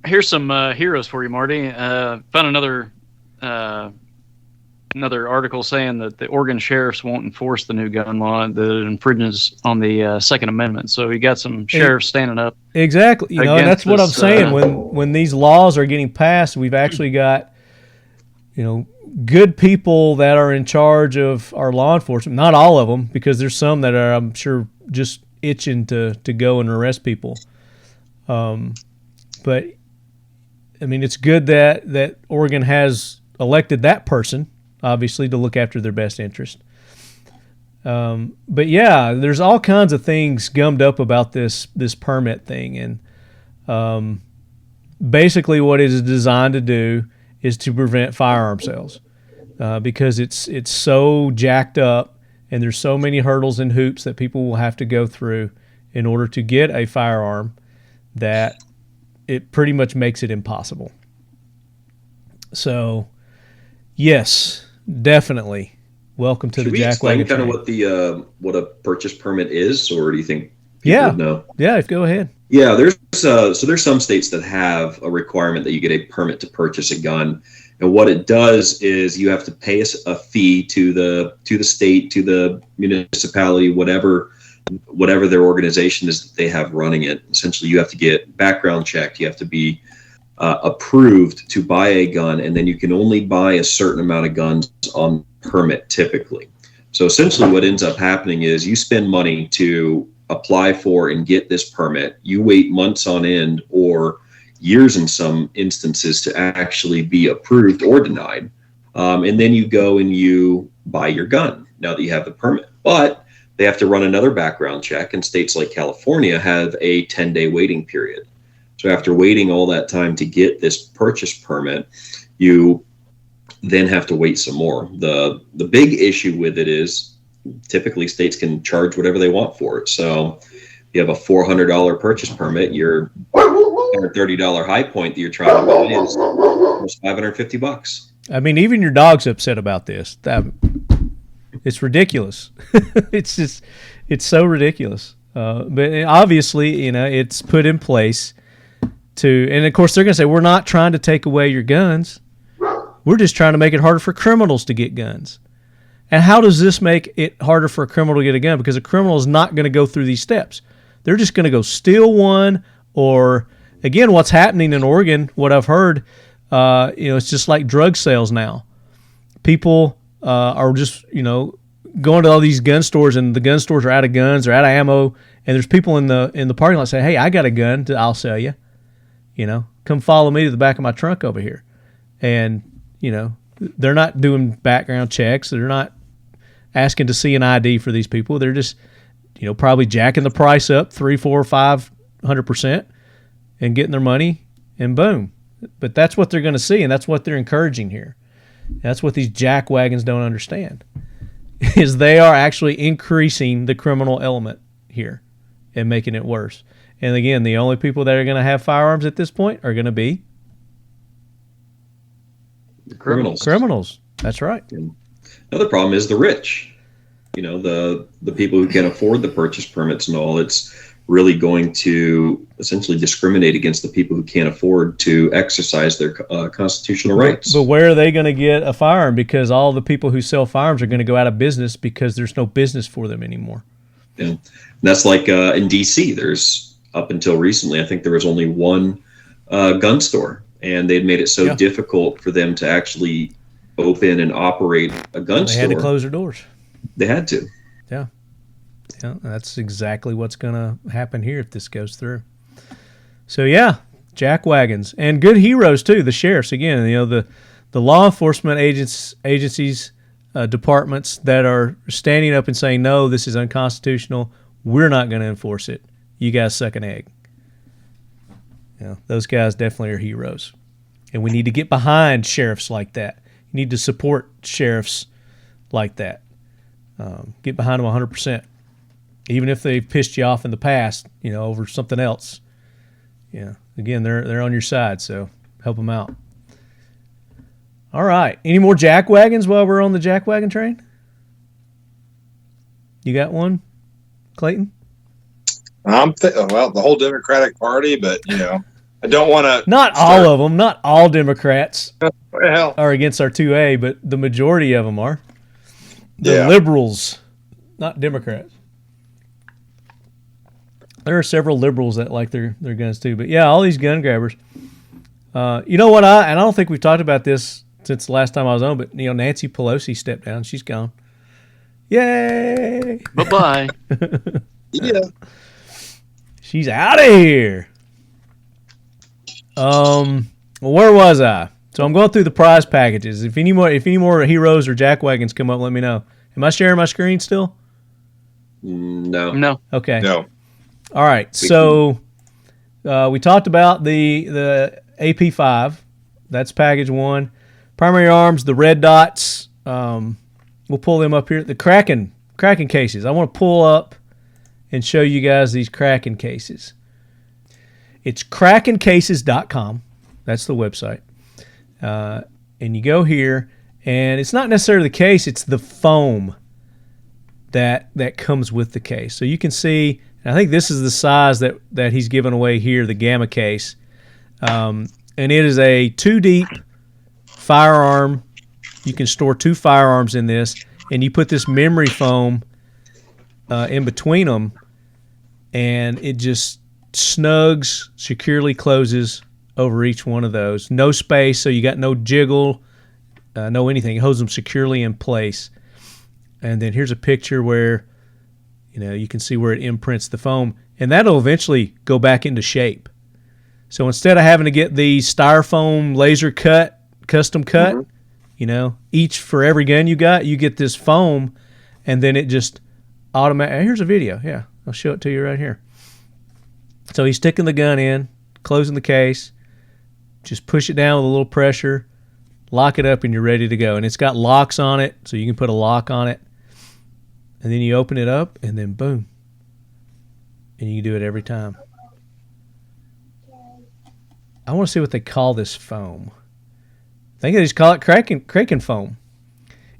here's some heroes for you, Marty. Found another article saying that the Oregon sheriffs won't enforce the new gun law that infringes on the Second Amendment. So you got some sheriffs standing up. Exactly. And that's what I'm saying. When these laws are getting passed, we've actually got, good people that are in charge of our law enforcement. Not all of them, because there's some that are, I'm sure, just itching to go and arrest people. But it's good that Oregon has elected that person, obviously, to look after their best interest. But yeah, there's all kinds of things gummed up about this permit thing, and basically what it is designed to do is to prevent firearm sales. because it's so jacked up, and there's so many hurdles and hoops that people will have to go through in order to get a firearm that it pretty much makes it impossible. So, yes, definitely. Welcome to Should the we explain Jackwagon kind of train. what a purchase permit is, or do you think people would know? Yeah, go ahead. Yeah, there's some states that have a requirement that you get a permit to purchase a gun, and what it does is you have to pay a fee to the state, to the municipality, whatever their organization is that they have running it. Essentially, you have to get background checked. You have to be approved to buy a gun, and then you can only buy a certain amount of guns on permit typically. So essentially what ends up happening is you spend money to apply for and get this permit. You wait months on end or years in some instances to actually be approved or denied. And then you go and you buy your gun now that you have the permit. But they have to run another background check, and states like California have a 10-day waiting period. So after waiting all that time to get this purchase permit, you then have to wait some more. The big issue with it is typically states can charge whatever they want for it. So if you have a $400 purchase permit, your $130 high point that you're trying to buy is almost $550. I mean, even your dog's upset about this. It's ridiculous. It's so ridiculous. But obviously, it's put in place to, and of course they're going to say, we're not trying to take away your guns. We're just trying to make it harder for criminals to get guns. And how does this make it harder for a criminal to get a gun? Because a criminal is not going to go through these steps. They're just going to go steal one, or, again, what's happening in Oregon, what I've heard, it's just like drug sales now. People are just, going to all these gun stores, and the gun stores are out of guns, they're out of ammo, and there's people in the parking lot saying, hey, I got a gun, I'll sell you. Come follow me to the back of my trunk over here. And, they're not doing background checks. They're not asking to see an ID for these people. They're just, probably jacking the price up 300, 400, 500% and getting their money, and boom. But that's what they're going to see, and that's what they're encouraging here. That's what these jackwagons don't understand, is they are actually increasing the criminal element here and making it worse. And again, the only people that are going to have firearms at this point are going to be Criminals. That's right. And another problem is the rich. The people who can afford the purchase permits and all. It's really going to essentially discriminate against the people who can't afford to exercise their constitutional rights. But where are they going to get a firearm? Because all the people who sell firearms are going to go out of business because there's no business for them anymore. Yeah. And that's like in D.C. There's, up until recently, I think there was only one gun store. And they'd made it so difficult for them to actually open and operate a gun store. They had to close their doors. They had to. Yeah. That's exactly what's going to happen here if this goes through. So, jackwagons. And good heroes, too, the sheriffs. Again, the law enforcement agencies, departments that are standing up and saying, no, this is unconstitutional. We're not going to enforce it. You guys suck an egg. Those guys definitely are heroes. And we need to get behind sheriffs like that. You need to support sheriffs like that. Get behind them 100%. Even if they've pissed you off in the past, over something else. Again, they're on your side, so help them out. All right. Any more jackwagons while we're on the jackwagon train? You got one, Clayton? The whole Democratic Party, but I don't want to. Not all of them. Not all Democrats well, are against our 2A, but the majority of them are. The Yeah. liberals, not Democrats. There are several liberals that like their guns too, but all these gun grabbers. You know what? I don't think we've talked about this since the last time I was on, but Nancy Pelosi stepped down. She's gone. Yay! Bye-bye. yeah. She's out of here. Where was I? So I'm going through the prize packages. If any more heroes or jackwagons come up, let me know. Am I sharing my screen still? No. Okay. No. All right. So we talked about the AP5. That's package one. Primary arms, the red dots, we'll pull them up here. The Kraken cases. I want to pull up and show you guys these Kraken cases. It's krakencases.com. That's the website. And you go here, and it's not necessarily the case, it's the foam that comes with the case. So you can see, I think this is the size that he's giving away here, the Gamma case. And it is a 2-deep firearm. You can store 2 firearms in this, and you put this memory foam in between them, and it just snugs, securely closes over each one of those. No space, so you got no jiggle, no anything. It holds them securely in place. And then here's a picture where, you can see where it imprints the foam, and that'll eventually go back into shape. So instead of having to get the styrofoam laser cut, custom cut, each for every gun you got, you get this foam, and then it just automatically. Here's a video. Yeah, I'll show it to you right here. So he's sticking the gun in, closing the case, just push it down with a little pressure, lock it up, and you're ready to go. And it's got locks on it, so you can put a lock on it. And then you open it up, and then boom. And you can do it every time. I want to see what they call this foam. I think they just call it Kraken foam.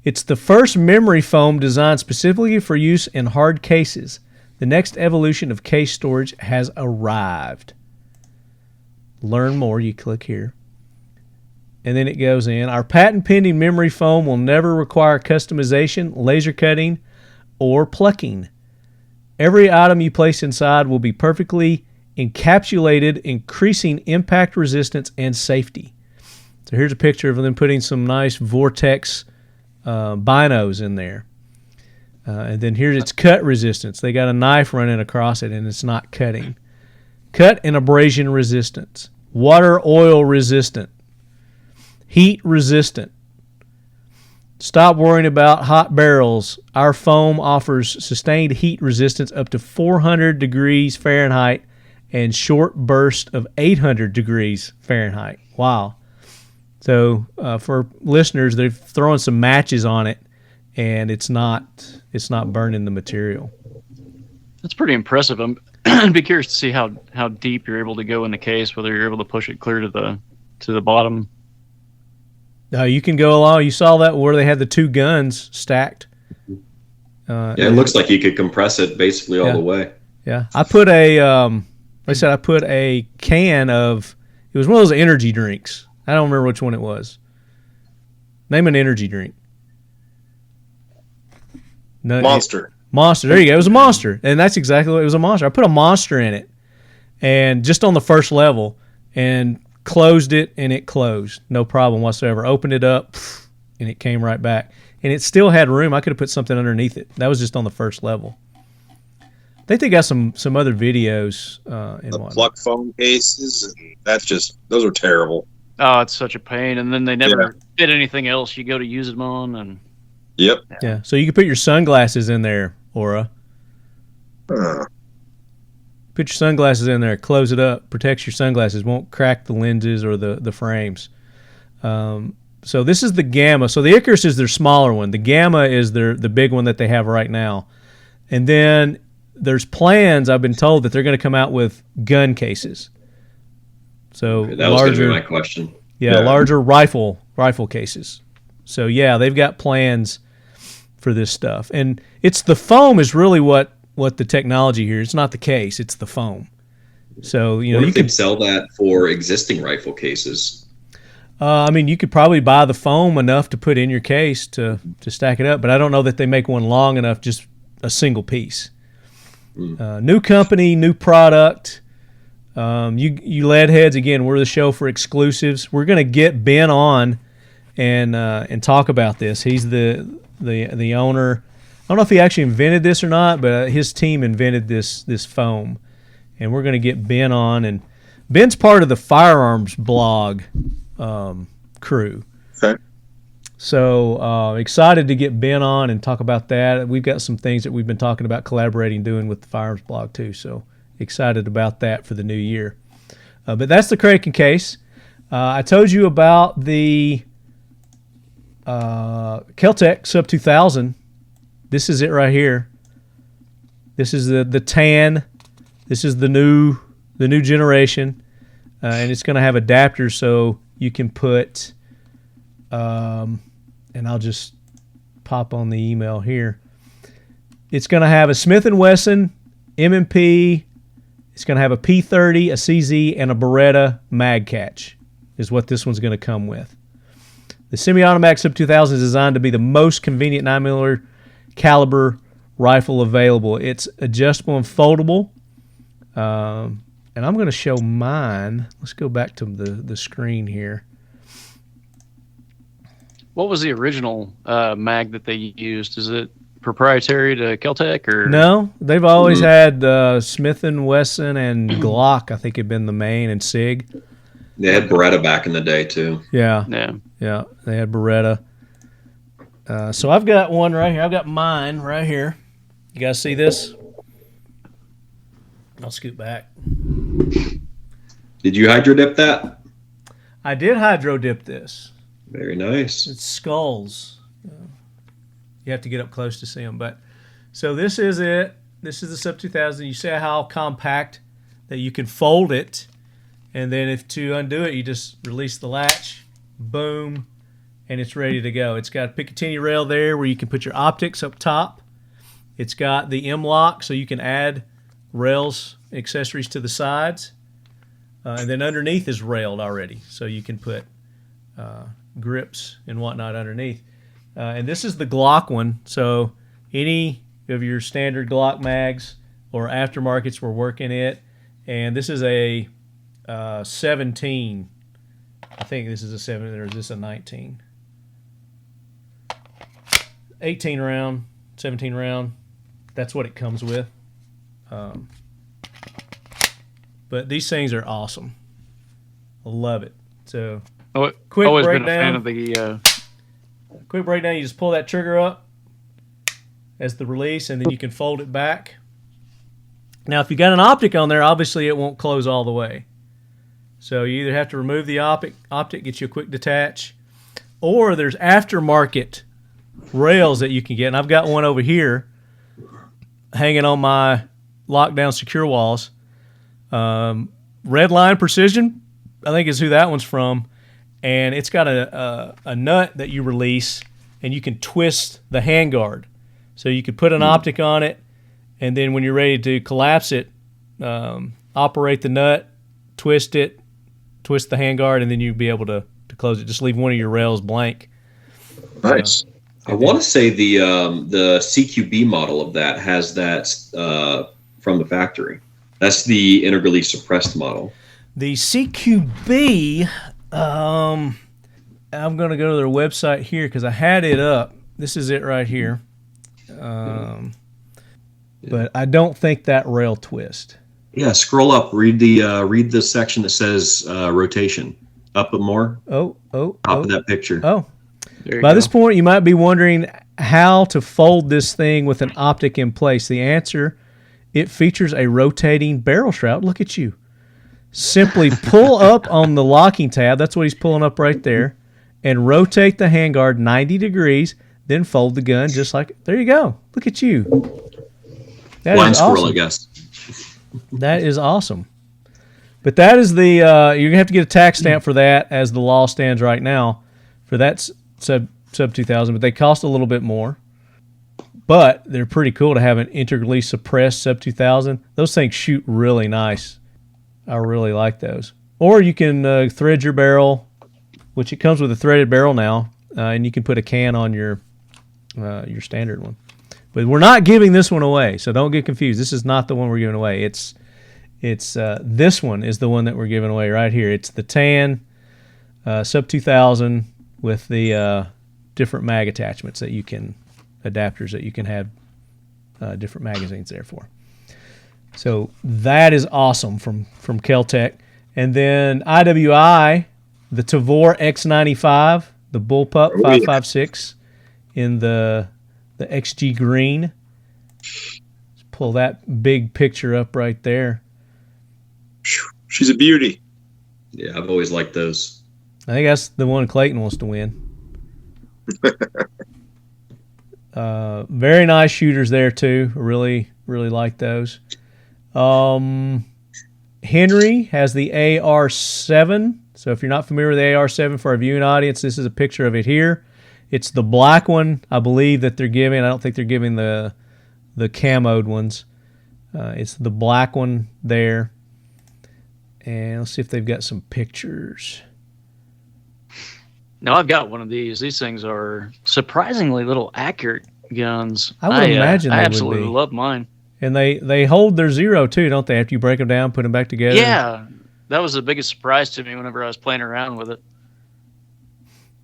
It's the first memory foam designed specifically for use in hard cases. The next evolution of case storage has arrived. Learn more, you click here. And then it goes in. Our patent-pending memory foam will never require customization, laser cutting, or plucking. Every item you place inside will be perfectly encapsulated, increasing impact resistance and safety. So here's a picture of them putting some nice Vortex binos in there. And then here's its cut resistance. They got a knife running across it, and it's not cutting. Cut and abrasion resistance. Water oil resistant. Heat resistant. Stop worrying about hot barrels. Our foam offers sustained heat resistance up to 400 degrees Fahrenheit and short burst of 800 degrees Fahrenheit. Wow. So for listeners, they're throwing some matches on it, and it's not burning the material. That's pretty impressive. I'd be curious to see how deep you're able to go in the case, whether you're able to push it clear to the bottom. You can go along. You saw that where they had the 2 guns stacked. It looks like you could compress it basically all the way. Yeah, I put I put a can of. It was one of those energy drinks. I don't remember which one it was. Name an energy drink. No, Monster. Monster. There you go. It was a Monster, and that's exactly what it was. A Monster. I put a Monster in it, and just on the first level, and closed it, and it closed, no problem whatsoever. Opened it up, and it came right back, and it still had room. I could have put something underneath it. That was just on the first level. I think they got some other videos. The plug phone cases, and those are terrible. Oh, it's such a pain, and then they never fit anything else you go to use them on, and. Yep. Yeah. So you can put your sunglasses in there, Aura. Put your sunglasses in there, close it up, protects your sunglasses, won't crack the lenses or the frames. So this is the Gamma. So the Icarus is their smaller one. The Gamma is the big one that they have right now. And then there's plans, I've been told, that they're going to come out with gun cases. So that was going to be my question. Yeah, larger rifle cases. So yeah, they've got plans for this stuff. And it's the foam is really what the technology here. It's not the case, it's the foam. So, you could sell that for existing rifle cases. You could probably buy the foam enough to put in your case to stack it up, but I don't know that they make one long enough, just a single piece. New company, new product. You lead heads, again, we're the show for exclusives. We're going to get Ben on and talk about this. He's the owner. I don't know if he actually invented this or not, but his team invented this foam, and we're going to get Ben on. And Ben's part of the firearms blog crew. Okay. So excited to get Ben on and talk about that. We've got some things that we've been talking about doing with the firearms blog too. So excited about that for the new year. But that's the Kraken case. I told you about the Kel-Tec Sub 2000. This is it right here. This is the tan. This is the new generation, and it's going to have adapters so you can put. And I'll just pop on the email here. It's going to have a Smith & Wesson M&P. It's going to have a P30, a CZ, and a Beretta mag catch is what this one's going to come with. The semi-automatic Sub 2000 is designed to be the most convenient 9mm caliber rifle available. It's adjustable and foldable. And I'm going to show mine. Let's go back to the screen here. What was the original mag that they used? Is it proprietary to Kel-Tec or no? They've always had Smith & Wesson and Glock. I think had been the main, and Sig. They had Beretta back in the day too. Yeah. They had Beretta. So I've got one right here. I've got mine right here. You guys see this? I'll scoot back. Did you hydro dip that? I did hydro dip this. Very nice. It's skulls. You have to get up close to see them. But so this is it. This is the Sub 2000. You see how compact that you can fold it, and then to undo it, you just release the latch, boom, and it's ready to go. It's got a Picatinny rail there where you can put your optics up top. It's got the M-lock so you can add rails, accessories to the sides. And then underneath is railed already, so you can put grips and whatnot underneath. And this is the Glock one, so any of your standard Glock mags or aftermarkets will work in it. And this is a 17. I think this is a 7, or is this a 19? 18 round, 17 round. That's what it comes with. But these things are awesome. I love it. So quick always breakdown. been a fan of the Quick breakdown, you just pull that trigger up as the release, and then you can fold it back. Now, if you got an optic on there, obviously it won't close all the way. So you either have to remove the optic, get you a quick detach, or there's aftermarket rails that you can get. And I've got one over here hanging on my lockdown secure walls. Red Line Precision, I think is who that one's from. And it's got a nut that you release, and you can twist the handguard. So you could put an optic on it, and then when you're ready to collapse it, operate the nut, twist it, twist the handguard, and then you'd be able to close it. Just leave one of your rails blank. Nice. I want to say the CQB model of that has that from the factory. That's the integrally suppressed model. The CQB, I'm going to go to their website here because I had it up. This is it right here. But I don't think that rail twist. Yeah, scroll up. Read the section that says rotation. Up more. Top of that picture. Oh. By this point, you might be wondering how to fold this thing with an optic in place. The answer, it features a rotating barrel shroud. Look at you. Simply pull up on the locking tab. That's what he's pulling up right there. And rotate the handguard 90 degrees. Then fold the gun just like, there you go. Look at you. That Blind is squirrel, awesome. I guess. That is awesome. But that is the, you're going to have to get a tax stamp for that as the law stands right now. For that sub 2000, but they cost a little bit more. But they're pretty cool to have an integrally suppressed sub 2000. Those things shoot really nice. I really like those. Or you can thread your barrel, which it comes with a threaded barrel now, and you can put a can on your standard one. But we're not giving this one away, so don't get confused. This is not the one we're giving away. It's this one is the one that we're giving away right here. It's the tan sub 2000 with the different mag attachments that you can, adapters that you can have different magazines there for. So that is awesome from Kel-Tec. And then IWI, the Tavor X95, the Bullpup 556 in the XG green. Let's pull that big picture up right there. She's a beauty. Yeah, I've always liked those. I think that's the one Clayton wants to win. Very nice shooters there too. Really, really like those. Henry has the AR-7. So if you're not familiar with the AR-7 for our viewing audience, this is a picture of it here. It's the black one, I believe, that they're giving. I don't think they're giving the camoed ones. It's the black one there. And let's see if they've got some pictures. No, I've got one of these. These things are surprisingly little accurate guns. I would imagine they I would absolutely be. love mine. And they hold their zero too, don't they? After you break them down, put them back together. Yeah, that was the biggest surprise to me whenever I was playing around with it.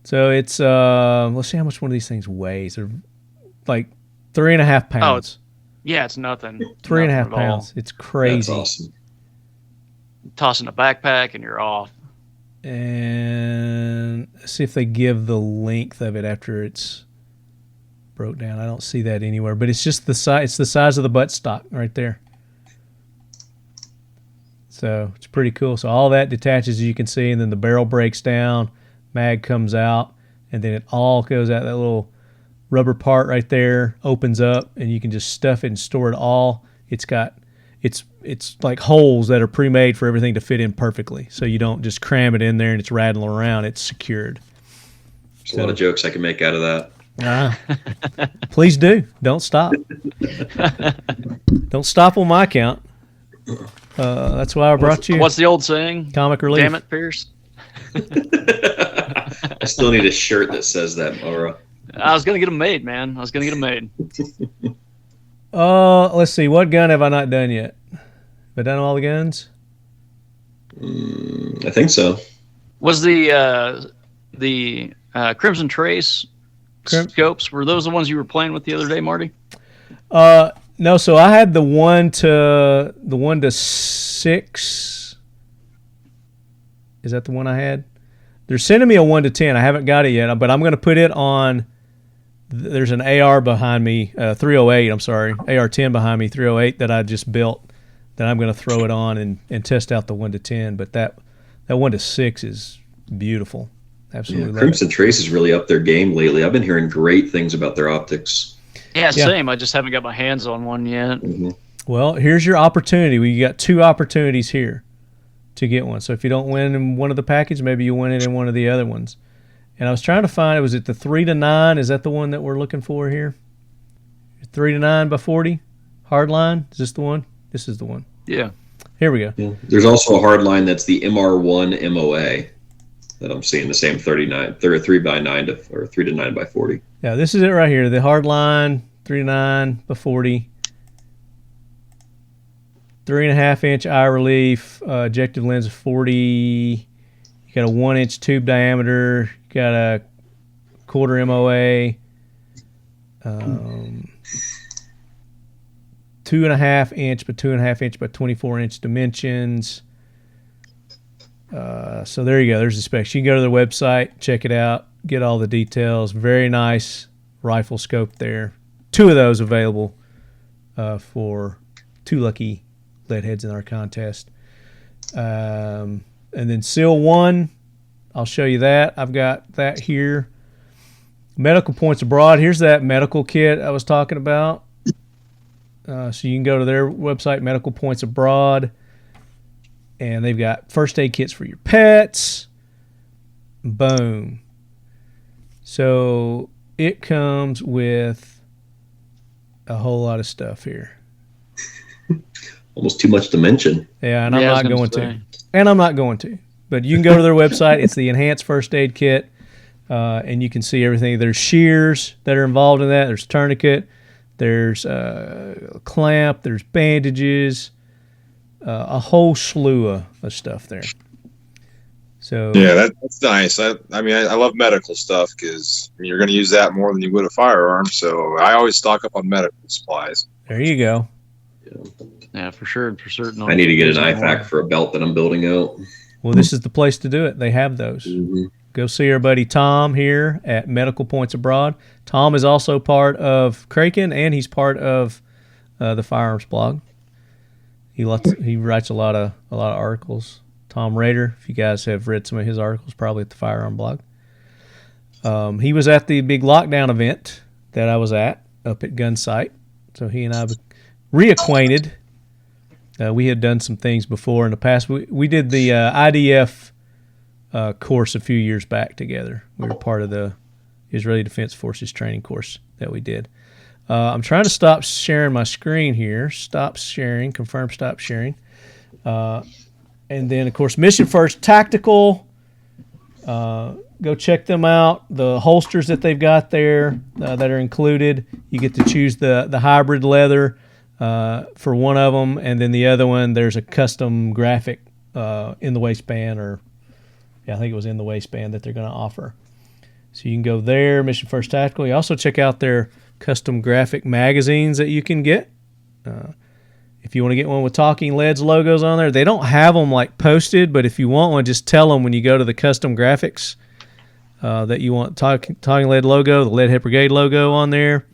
So it's let's see how much one of these things weighs. They're like 3.5 pounds. Yeah, it's nothing. 3.5 pounds. It's crazy. That's awesome. Tossing a backpack and you're off. And see if they give the length of it after it's broke down. I don't see that anywhere, but it's just the size. It's the size of the buttstock right there. So it's pretty cool. So all that detaches, as you can see, and then the barrel breaks down, mag comes out, and then it all goes out. That little rubber part right there opens up, and you can just stuff it and store it all. It's like holes that are pre-made for everything to fit in perfectly. So you don't just cram it in there and it's rattling around. It's secured. There's a lot of jokes I can make out of that. Please do. Don't stop. Don't stop on my account. That's why I brought you. What's the old saying? Comic relief. Damn it, Pearce. I still need a shirt that says that, Maura. I was going to get them made, man. I was going to get them made. Let's see. What gun have I not done yet? Have I done all the guns? I think so. Was the Crimson Trace scopes, were those the ones you were playing with the other day, Marty? No. So I had the 1 to 6. Is that the one I had? They're sending me a 1 to 10. I haven't got it yet, but I'm going to put it on. There's an AR behind me, 308. I'm sorry, AR-10 behind me, 308 that I just built. That I'm going to throw it on and test out the 1 to 10. But that 1 to 6 is beautiful. Absolutely. Yeah, Crimson Trace has really upped their game lately. I've been hearing great things about their optics. Yeah, same. I just haven't got my hands on one yet. Mm-hmm. Well, here's your opportunity. We got 2 opportunities here to get one. So if you don't win in one of the package, maybe you win it in one of the other ones. And I was trying to find, was it the 3 to 9? Is that the one that we're looking for here? 3 to 9 by 40? Hardline? Is this the one? This is the one. Yeah. Here we go. Yeah. There's also a hard line that's the MR1 MOA that I'm seeing, the same 39, 3 by 9 or 3 to 9 by 40. Yeah, this is it right here. The hard line, 3 to 9 by 40. 3.5 inch eye relief, objective lens of 40. You got a 1 inch tube diameter. You got a 1/4 MOA. 2.5 inch by 2.5 inch by 24 inch dimensions. So there you go. There's the specs. You can go to their website, check it out, get all the details. Very nice rifle scope there. 2 of those available for 2 lucky lead heads in our contest. And then Seal 1, I'll show you that. I've got that here. Medical Points Abroad. Here's that medical kit I was talking about. So you can go to their website, Medical Points Abroad, and they've got first aid kits for your pets. Boom. So it comes with a whole lot of stuff here. Almost too much to mention. Yeah, and I'm not going to. And I'm not going to. But you can go to their website. It's the Enhanced First Aid Kit, and you can see everything. There's shears that are involved in that. There's tourniquet. There's a clamp. There's bandages. A whole slew of stuff there. So yeah, that's nice. I mean, I love medical stuff because you're going to use that more than you would a firearm. So I always stock up on medical supplies. There you go. Yeah, for sure, for certain. I need to get an IFAC for a belt that I'm building out. Well, this is the place to do it. They have those. Mm-hmm. Go see our buddy Tom here at Medical Points Abroad. Tom is also part of Kraken, and he's part of the Firearms blog. He writes a lot of articles. Tom Rader, if you guys have read some of his articles, probably at the Firearm blog. He was at the big lockdown event that I was at up at Gunsight. So he and I reacquainted. We had done some things before in the past. We did the IDF course a few years back together. We were part of the Israeli Defense Forces training course that we did. I'm trying to stop sharing my screen here. Stop sharing. Confirm stop sharing. And then, of course, Mission First Tactical. Go check them out. The holsters that they've got there that are included. You get to choose the hybrid leather for one of them, and then the other one, there's a custom graphic in the waistband, I think it was in the waistband that they're going to offer. So you can go there, Mission First Tactical. You also check out their custom graphic magazines that you can get. If you want to get one with Talking Lead's logos on there, they don't have them like posted, but if you want one, just tell them when you go to the custom graphics that you want Talking Lead logo, the Lead Head Brigade logo on there,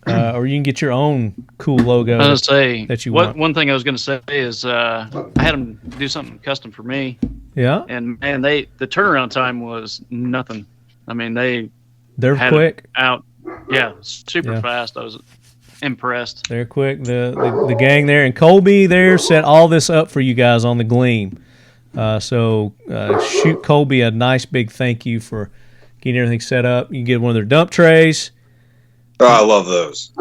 or you can get your own cool logo. I was going to say, that you want. One thing I was going to say is I had them do something custom for me. Yeah. And man, the turnaround time was nothing. I mean, they're had quick. It out. Yeah, super fast. I was impressed. They're quick. The gang there and Colby there set all this up for you guys on the Gleam. So shoot Colby a nice big thank you for getting everything set up. You can get one of their dump trays. Oh, I love those.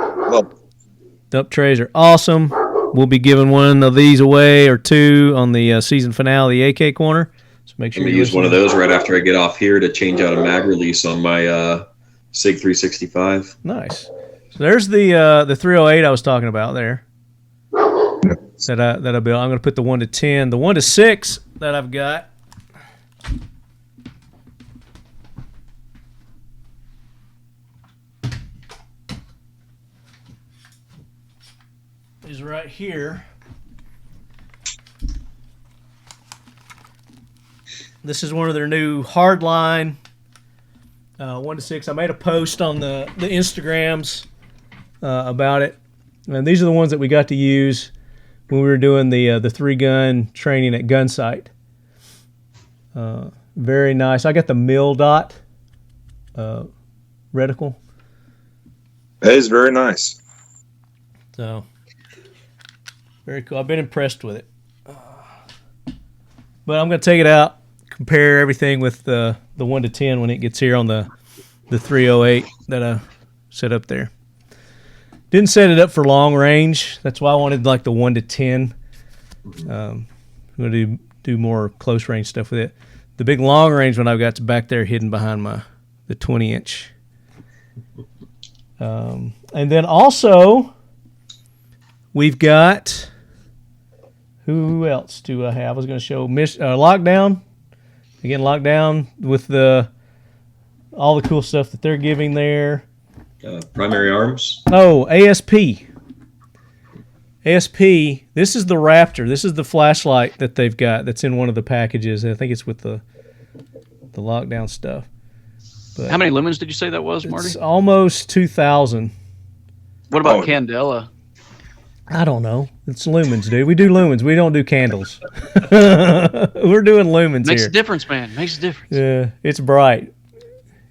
Dump trays are awesome. We'll be giving one of these away or two on the season finale, the AK Corner. So make sure I'm gonna use one of those right after I get off here to change out a mag release on my SIG 365. Nice. So there's the 308 I was talking about there. That I built. I'm going to put the 1 to 10. The 1 to 6 that I've got. Is right here. This is one of their new hardline 1 to 6. I made a post on the Instagrams about it, and these are the ones that we got to use when we were doing the 3-gun training at Gunsight. Very nice. I got the Mill Dot reticle. That is very nice. So very cool. I've been impressed with it. But I'm going to take it out, compare everything with the 1 to 10 when it gets here on the 308 that I set up there. Didn't set it up for long range. That's why I wanted like the 1 to 10. I'm going to do more close range stuff with it. The big long range one I've got back there hidden behind the 20-inch. And then also we've got, who else do I have? I was going to show Lockdown. Again, Lockdown with all the cool stuff that they're giving there. Primary arms. Oh, ASP. ASP, this is the Raptor. This is the flashlight that they've got that's in one of the packages. I think it's with the Lockdown stuff. But how many lumens did you say that was, Marty? It's almost 2,000. What about Candela? I don't know. It's lumens, dude. We do lumens. We don't do candles. We're doing lumens Makes here. a difference, man. Makes a difference. Yeah, it's bright.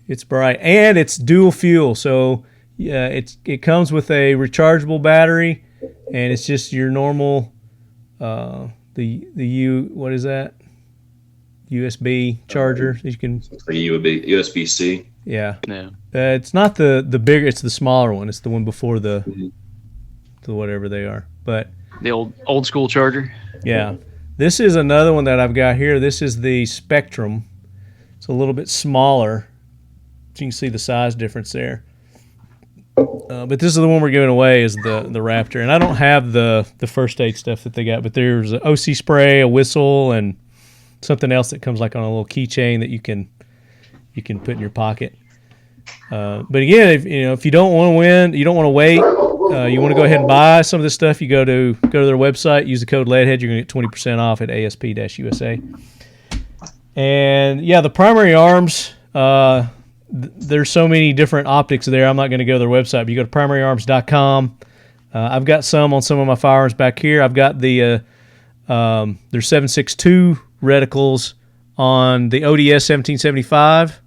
It's bright, and it's dual fuel. So yeah, it comes with a rechargeable battery, and it's just your normal what is that? USB charger. You can USB-C. Yeah. Yeah. It's not the bigger. It's the smaller one. It's the one before the whatever they are. But the old school charger. Yeah. This is another one that I've got here. This is the Spectrum. It's a little bit smaller. So you can see the size difference there. But this is the one we're giving away is the Raptor. And I don't have the first aid stuff that they got, but there's an OC spray, a whistle, and something else that comes like on a little keychain that you can put in your pocket. But again, if you don't want to win, you don't want to wait, you want to go ahead and buy some of this stuff, you go to their website, use the code LEADHEAD, you're going to get 20% off at ASP-USA. And yeah, the primary arms, there's so many different optics there. I'm not going to go to their website, but you go to primaryarms.com. I've got some on some of my firearms back here. I've got their 7.62 reticles on the ODS 1775.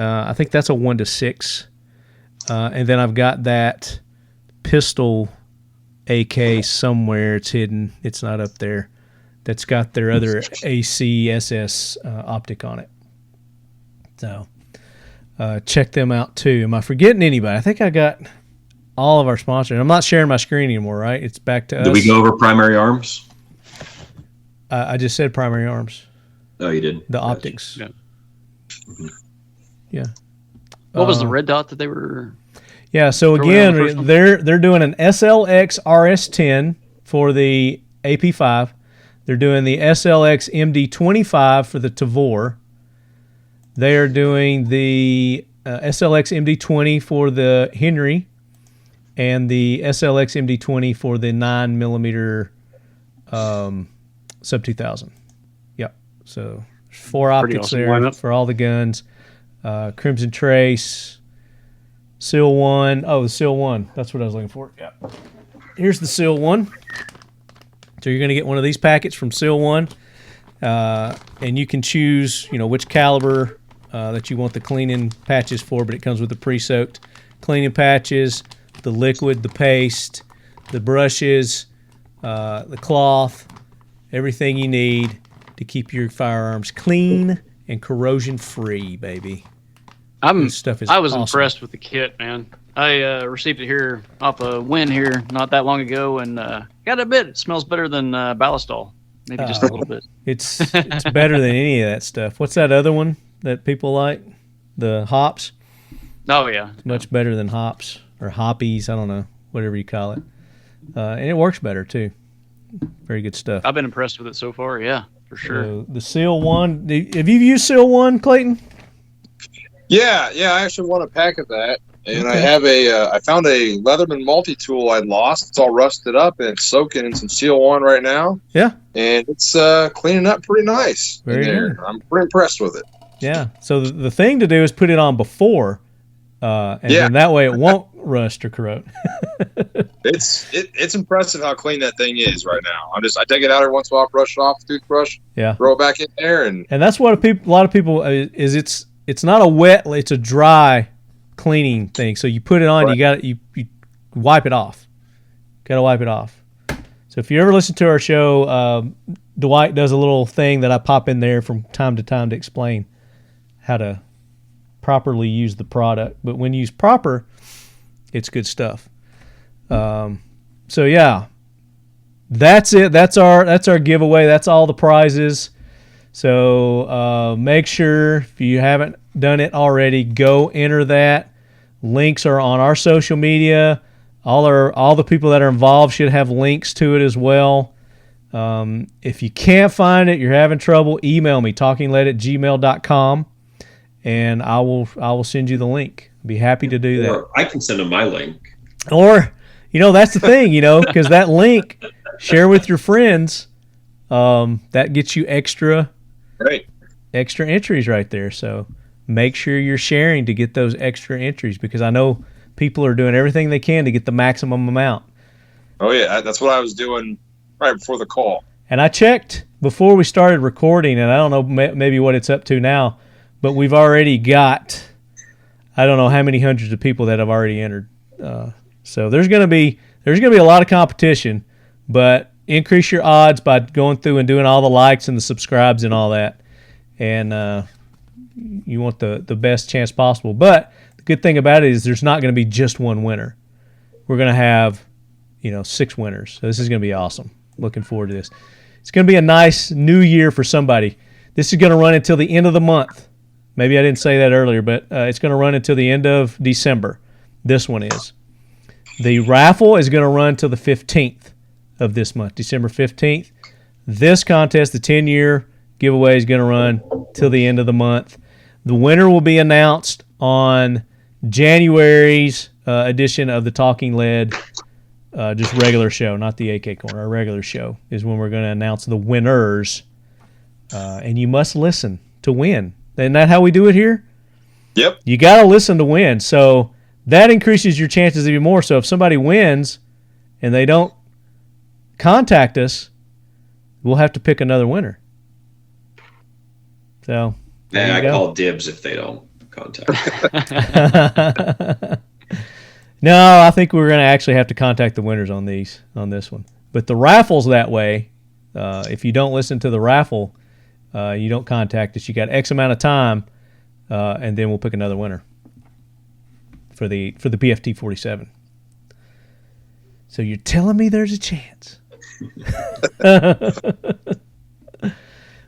I think that's a 1-6. And then I've got that pistol AK somewhere. It's hidden. It's not up there. That's got their other ACSS optic on it. So check them out too. Am I forgetting anybody? I think I got all of our sponsors. I'm not sharing my screen anymore, right? It's back to us. Did we go over Primary Arms? I just said Primary Arms. Oh, you did? The optics. Yeah. Mm-hmm. Yeah. What was the red dot that they were? Yeah, so Throw it on the first again, one. they're doing an SLX RS10 for the AP5. They're doing the SLX MD25 for the Tavor. They are doing the SLX MD20 for the Henry and the SLX MD20 for the 9mm sub 2000. Yep. So 4 Pretty optics awesome there lineup. for all the guns. Crimson Trace, Seal 1. Oh, the Seal 1. That's what I was looking for. Yeah. Here's the Seal 1. So you're going to get one of these packets from Seal 1. And you can choose, which caliber that you want the cleaning patches for, but it comes with the pre-soaked cleaning patches, the liquid, the paste, the brushes, the cloth, everything you need to keep your firearms clean and corrosion-free, baby. This stuff is I was awesome. impressed with the kit, man. I received it here off a win here not that long ago, and got a bit. It smells better than Ballistol, maybe just a little bit. It's better than any of that stuff. What's that other one that people like? The hops? Oh yeah, It's much better than hops or hoppies. I don't know, whatever you call it. And it works better too. Very good stuff. I've been impressed with it so far. Yeah, for sure. So the Seal 1. Have you used Seal 1, Clayton? Yeah, I actually want a pack of that. And I Okay. have I found a Leatherman multi-tool I'd lost. It's all rusted up and it's soaking in some Seal 1 right now. Yeah. And it's cleaning up pretty nice Very in there. good. I'm pretty impressed with it. Yeah. So the thing to do is put it on before, and Yeah. then that way it won't rust or corrode. It's impressive how clean that thing is right now. I take it out every once in a while, brush it off with a toothbrush, Yeah. throw it back in there, and And that's what a lot of people is. It's not a wet. It's a dry cleaning thing. So you put it on. Right. You wipe it off. Got to wipe it off. So if you ever listen to our show, Dwight does a little thing that I pop in there from time to time to explain how to properly use the product. But when used proper, it's good stuff. So yeah, that's it. That's our giveaway. That's all the prizes. So make sure, if you haven't done it already, go enter that. Links are on our social media. All the people that are involved should have links to it as well. If you can't find it, you're having trouble, email me, talkinglead@gmail.com, and I will send you the link. Be happy to do that. Or I can send them my link. Or, that's the thing, because that link, share with your friends, that gets you extra entries right there. So make sure you're sharing to get those extra entries, because I know people are doing everything they can to get the maximum amount. oh yeah, that's what I was doing right before the call. And I checked before we started recording, and I don't know maybe what it's up to now, but we've already got, I don't know how many hundreds of people that have already entered. So there's going to be a lot of competition, but increase your odds by going through and doing all the likes and the subscribes and all that. And you want the best chance possible. But the good thing about it is there's not going to be just one winner. We're going to have, 6 winners. So this is going to be awesome. Looking forward to this. It's going to be a nice new year for somebody. This is going to run until the end of the month. Maybe I didn't say that earlier, but it's going to run until the end of December. This one is. The raffle is going to run till the 15th of this month, December 15th. This contest, the 10-year giveaway, is going to run till the end of the month. The winner will be announced on January's edition of the Talking Lead, just regular show, not the AK Corner. Our regular show is when we're going to announce the winners, and you must listen to win. Isn't that how we do it here? Yep. You got to listen to win. So that increases your chances even more. So if somebody wins and they don't contact us, we'll have to pick another winner. So there And you I go. call dibs if they don't. contact. No, I think we're going to actually have to contact the winners on this one. But the raffle's that way. If you don't listen to the raffle, you don't contact us. You got X amount of time, and then we'll pick another winner for the BFT47. So you're telling me there's a chance?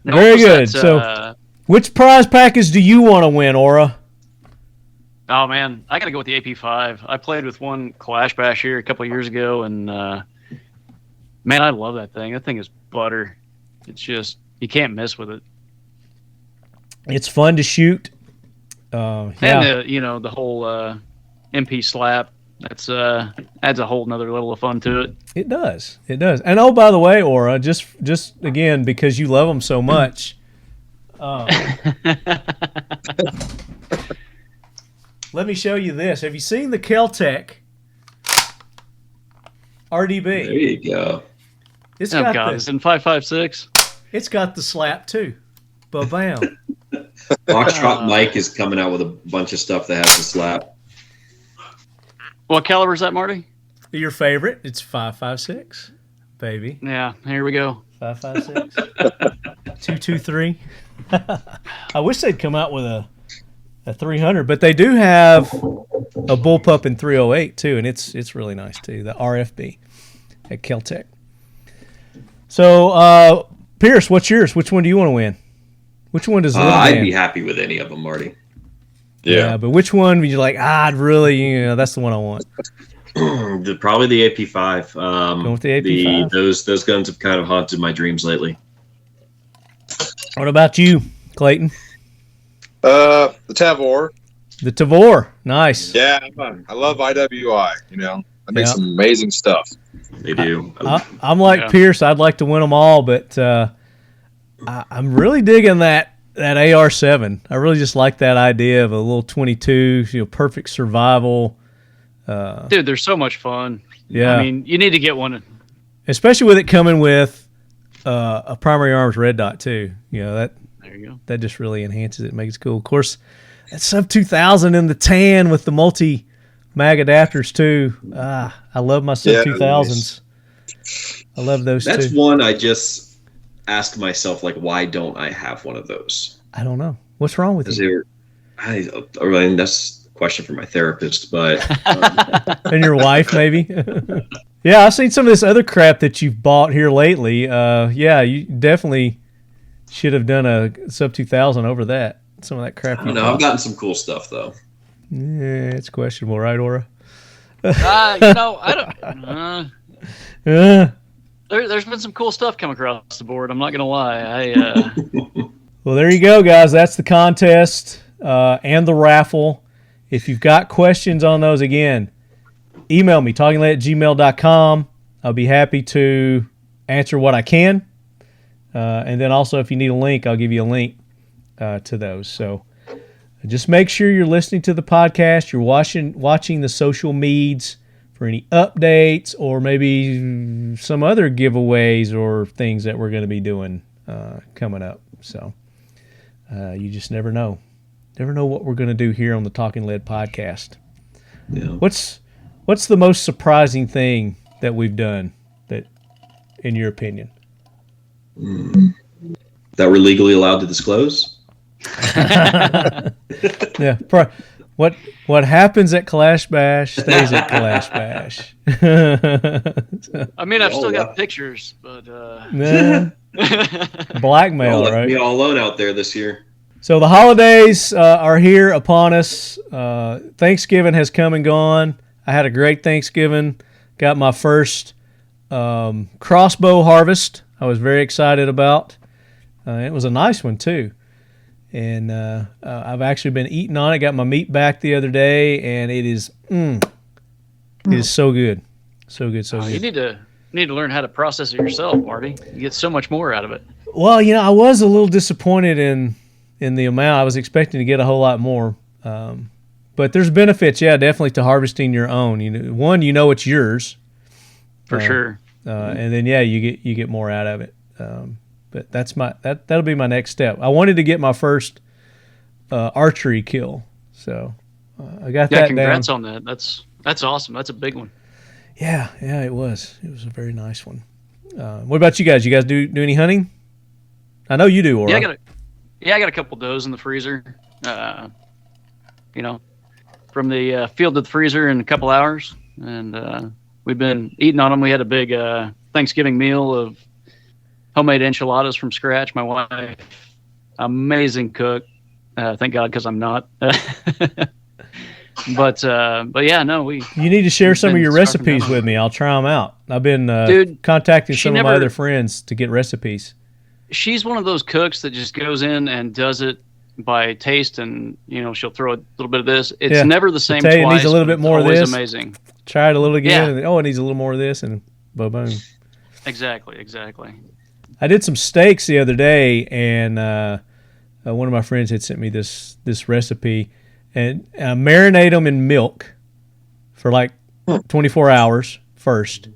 Very good. So, which prize package do you want to win, Aura? Oh man, I gotta go with the AP5. I played with one Clash Bash here a couple of years ago, and man, I love that thing. That thing is butter. It's just, you can't mess with it. It's fun to shoot. And the whole MP slap. That's adds a whole nother level of fun to it. It does. It does. And oh, by the way, Aura, just again, because you love them so much, let me show you this. Have you seen the Kel-Tec RDB? There you go. It's oh God, it's in 5.56. It's got the slap too. Ba-bam. Foxtrot Mike is coming out with a bunch of stuff that has the slap. What caliber is that, Marty? Your favorite? It's 5.56, baby. Yeah, here we go. 5.56. 223. I wish they'd come out with a 300, but they do have a bullpup in 308 too, and it's really nice too. The RFB at Kel-Tec. So, Pearce, what's yours? Which one do you want to win? Which one does I'd be happy with any of them, Marty. Yeah, but which one would you like? I'd really, that's the one I want. Probably the AP5. Going with the AP5. Those guns have kind of haunted my dreams lately. What about you, Clayton? The Tavor. The Tavor, nice. Yeah, I love IWI. They make some amazing stuff. They do. I'm like Pearce. I'd like to win them all, but I'm really digging that AR-7. I really just like that idea of a little 22, perfect survival. Dude, they're so much fun. Yeah. I mean, you need to get one. Especially with it coming with a primary arms red dot too. There you go. That just really enhances it, makes it cool. Of course, that sub 2000 in the tan with the multi mag adapters too. I love my sub 2000s. Nice. I love those That's too. one I just ask myself, like, why don't I have one of those? I don't know. What's wrong with you? I mean, that's a question for my therapist, but and your wife maybe. Yeah, I've seen some of this other crap that you've bought here lately. You definitely should have done a sub 2000 over that. Some of that crap. I don't know. I've gotten some cool stuff though. Yeah, it's questionable, right, Aura? I don't. There's been some cool stuff come across the board. I'm not gonna lie. Well, there you go, guys. That's the contest and the raffle. If you've got questions on those, again, email me, talkingled@gmail.com. I'll be happy to answer what I can. And then also, if you need a link, I'll give you a link to those. So just make sure you're listening to the podcast. You're watching the social medias for any updates or maybe some other giveaways or things that we're going to be doing coming up. So you just never know. Never know what we're going to do here on the Talking Lead podcast. Yeah. What's the most surprising thing that we've done, that, in your opinion? That we're legally allowed to disclose? Yeah. What happens at Clash Bash stays at Clash Bash. I mean, I've still got pictures, but blackmail, right? Me all alone out there this year. So the holidays are here upon us. Thanksgiving has come and gone. I had a great Thanksgiving. Got my first crossbow harvest. I was very excited about. It was a nice one too. And I've actually been eating on it. Got my meat back the other day, and it is so good, so good, so good. You need to learn how to process it yourself, Marty. You get so much more out of it. Well, I was a little disappointed in the amount. I was expecting to get a whole lot more, but there's benefits, definitely, to harvesting your own. One, it's yours, for sure, and then you get more out of it. But that'll be my next step. I wanted to get my first archery kill So I got Yeah, that congrats down. on that. That's awesome. That's a big one. Yeah, it was. It was a very nice one. What about you guys? You guys do any hunting? I know you do, Aura. I got a couple does in the freezer. From the field to the freezer in a couple hours, and we've been eating on them. We had a big Thanksgiving meal of homemade enchiladas from scratch. My wife, amazing cook. Thank God, because I'm not. But yeah, no, You need to share some of your recipes with me. I'll try them out. I've been contacting some of my other friends to get recipes. She's one of those cooks that just goes in and does it by taste, and she'll throw a little bit of this. It's never the same twice. It needs a little bit more of this. Amazing. Try it a little again. And, it needs a little more of this, and boom. Exactly. I did some steaks the other day, and one of my friends had sent me this recipe, and marinate them in milk for like 24 hours first,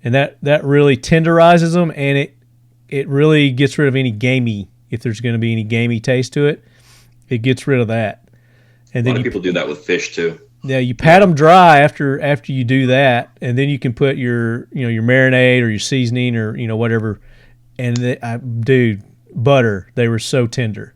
and that really tenderizes them, and it really gets rid of any gamey. If there's going to be any gamey taste to it, it gets rid of that. And a lot of people do that with fish too. Yeah, you pat them dry after you do that, and then you can put your your marinade or your seasoning or whatever. And dude, butter, they were so tender.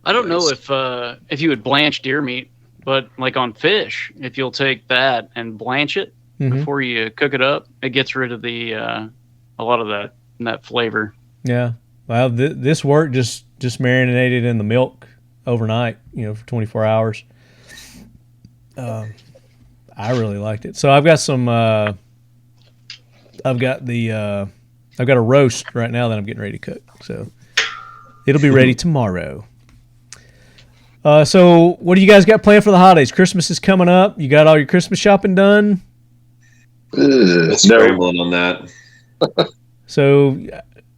I don't know if you would blanch deer meat, but like on fish, if you'll take that and blanch it before you cook it up, it gets rid of the a lot of that flavor. Yeah. Well, this worked just marinated in the milk overnight, for 24 hours. I really liked it. So I've got some. I've got a roast right now that I'm getting ready to cook. So it'll be ready tomorrow. So what do you guys got planned for the holidays? Christmas is coming up. You got all your Christmas shopping done? Scrambling on that. So.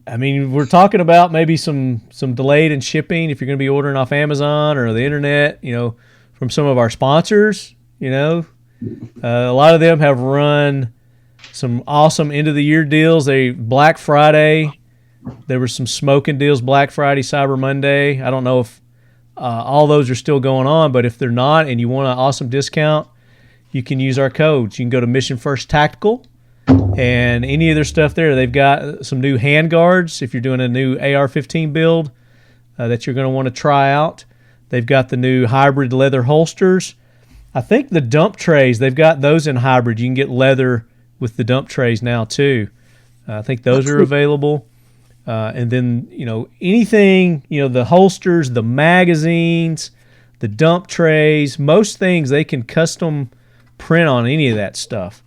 I mean, we're talking about maybe some delayed in shipping if you're going to be ordering off Amazon or the internet, from some of our sponsors, a lot of them have run some awesome end of the year deals. Black Friday, there were some smoking deals, Black Friday, Cyber Monday. I don't know if all those are still going on, but if they're not and you want an awesome discount, you can use our codes. You can go to Mission First Tactical. And any of their stuff there, they've got some new handguards if you're doing a new AR-15 build that you're going to want to try out. They've got the new hybrid leather holsters. I think the dump trays, they've got those in hybrid. You can get leather with the dump trays now too. I think those are available. And then, anything, the holsters, the magazines, the dump trays, most things they can custom print on any of that stuff.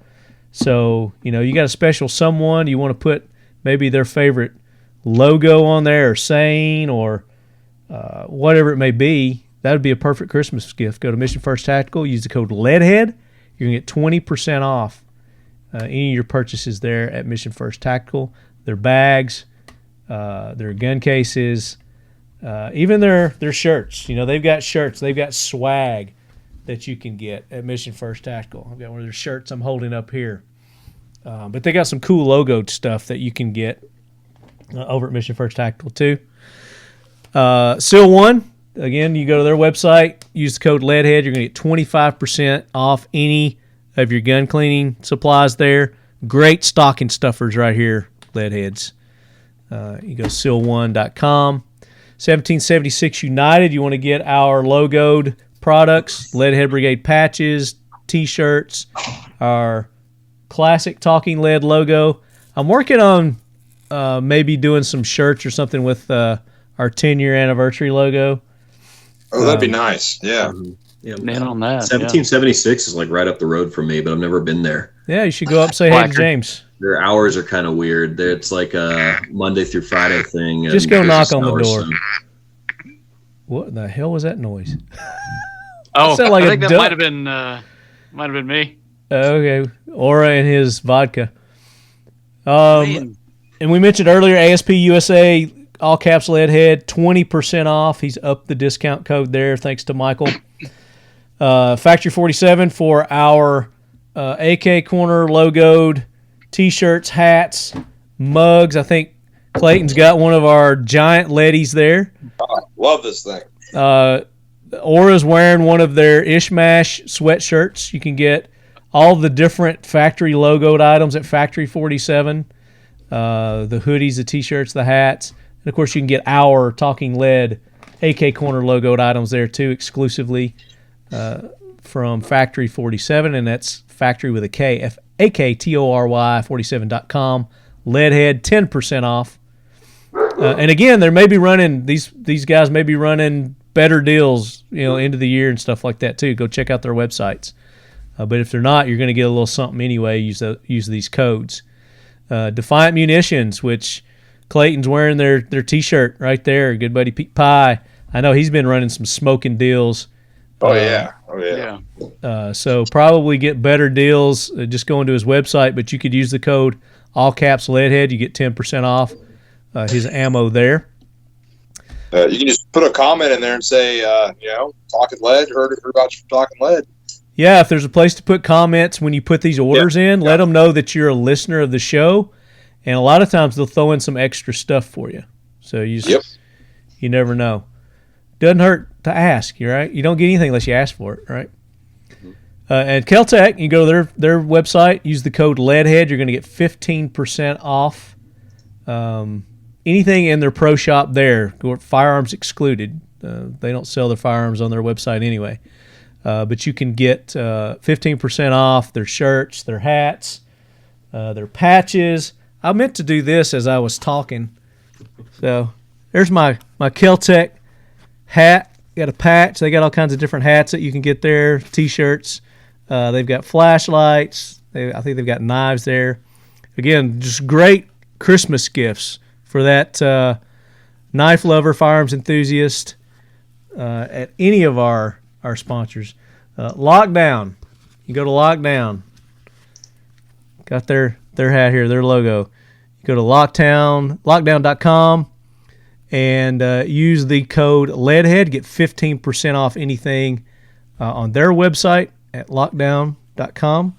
So, you got a special someone, you want to put maybe their favorite logo on there or saying or whatever it may be, that would be a perfect Christmas gift. Go to Mission First Tactical, use the code LEADHEAD. You're going to get 20% off any of your purchases there at Mission First Tactical. Their bags, their gun cases, even their shirts. They've got shirts, they've got swag that you can get at Mission First Tactical. I've got one of their shirts I'm holding up here. But they got some cool logoed stuff that you can get over at Mission First Tactical too. Seal One, again, you go to their website, use the code LEADHEAD, you're going to get 25% off any of your gun cleaning supplies there. Great stocking stuffers right here, Leadheads. You go to seal1.com. 1776 United, you want to get our logoed products, Lead Head Brigade patches, T-shirts, our classic Talking Lead logo. I'm working on maybe doing some shirts or something with our 10-year anniversary logo. Oh, that'd be nice. Yeah. Yeah, Man on that. 1776 is like right up the road from me, but I've never been there. Yeah, you should go up and say hey to James. Their hours are kind of weird. It's like a Monday through Friday thing. Just go knock on the door. What the hell was that noise? Oh, like I think that might have been me. Okay, Aura and his vodka. And we mentioned earlier, ASP-USA, all caps Lead Head, 20% off. He's upped the discount code there, thanks to Michael. Factory 47 for our AK Corner logoed T-shirts, hats, mugs. I think Clayton's got one of our giant leadies there. Oh, love this thing. Aura's wearing one of their Ishmash sweatshirts. You can get all the different factory logoed items at Factory 47. The hoodies, the t-shirts, the hats. And, of course, you can get our Talking Lead AK Corner logoed items there, too, exclusively from Factory 47. And that's Factory with a K, AKTORY 47.com. Leadhead, 10% off. And, again, they may be running, these guys may be running better deals, end of the year and stuff like that, too. Go check out their websites. But if they're not, you're going to get a little something anyway. Use these codes. Defiant Munitions, which Clayton's wearing their T-shirt right there. Good buddy Pete Pye. I know he's been running some smoking deals. Oh yeah. So probably get better deals just going to his website. But you could use the code all caps Leadhead. You get 10% off his ammo there. You can just put a comment in there and say, Talking Lead. Heard about you from Talking Lead. Yeah, if there's a place to put comments when you put these orders in, let them know that you're a listener of the show. And a lot of times they'll throw in some extra stuff for you. So you never know. Doesn't hurt to ask, right? You don't get anything unless you ask for it, right? And Keltec, you go to their website, use the code LEADHEAD. You're going to get 15% off anything in their pro shop there. Firearms excluded. They don't sell their firearms on their website anyway. But you can get 15% off their shirts, their hats, their patches. I meant to do this as I was talking. So there's my Keltec hat. Got a patch. They got all kinds of different hats that you can get there, T-shirts. They've got flashlights. I think they've got knives there. Again, just great Christmas gifts for that knife lover, firearms enthusiast at any of our sponsors. Lockdown. You go to Lockdown. Got their hat here, their logo. You go to lockdown.com and use the code LEADHEAD. Get 15% off anything on their website at lockdown.com.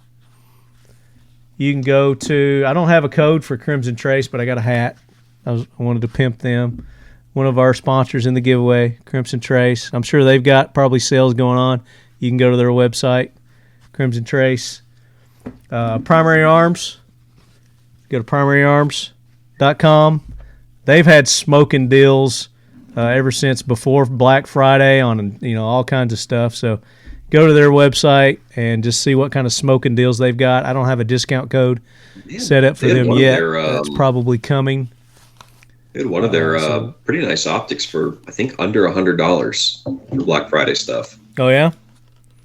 You can go to, I don't have a code for Crimson Trace, but I got a hat. I wanted to pimp them. One of our sponsors in the giveaway, Crimson Trace. I'm sure they've got probably sales going on. You can go to their website, Crimson Trace. Primary Arms. Go to primaryarms.com. They've had smoking deals ever since before Black Friday on all kinds of stuff. So go to their website and just see what kind of smoking deals they've got. I don't have a discount code set up for them yet. That's probably coming. They had one of their pretty nice optics for, I think, under $100 for Black Friday stuff. Oh, yeah?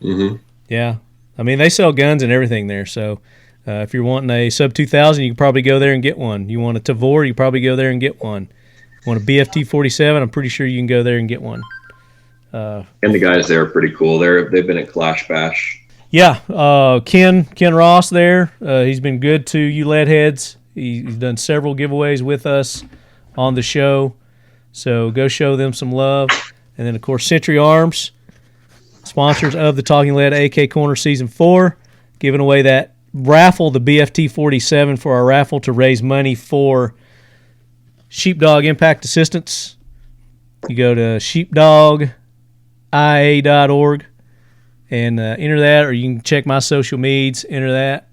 Mm-hmm. Yeah. I mean, they sell guns and everything there. So if you're wanting a sub 2000, you can probably go there and get one. You want a Tavor, you probably go there and get one. You want a BFT47, I'm pretty sure you can go there and get one. And the guys there are pretty cool. They've been at Clash Bash. Yeah. Ken Ross there. He's been good to you lead heads. He's done several giveaways with us on the show. So go show them some love. And then, of course, Century Arms, sponsors of the Talking Lead AK Corner Season 4, giving away that raffle, the BFT47, for our raffle to raise money for Sheepdog Impact Assistance. You go to sheepdogia.org and enter that, or you can check my social medias, enter that.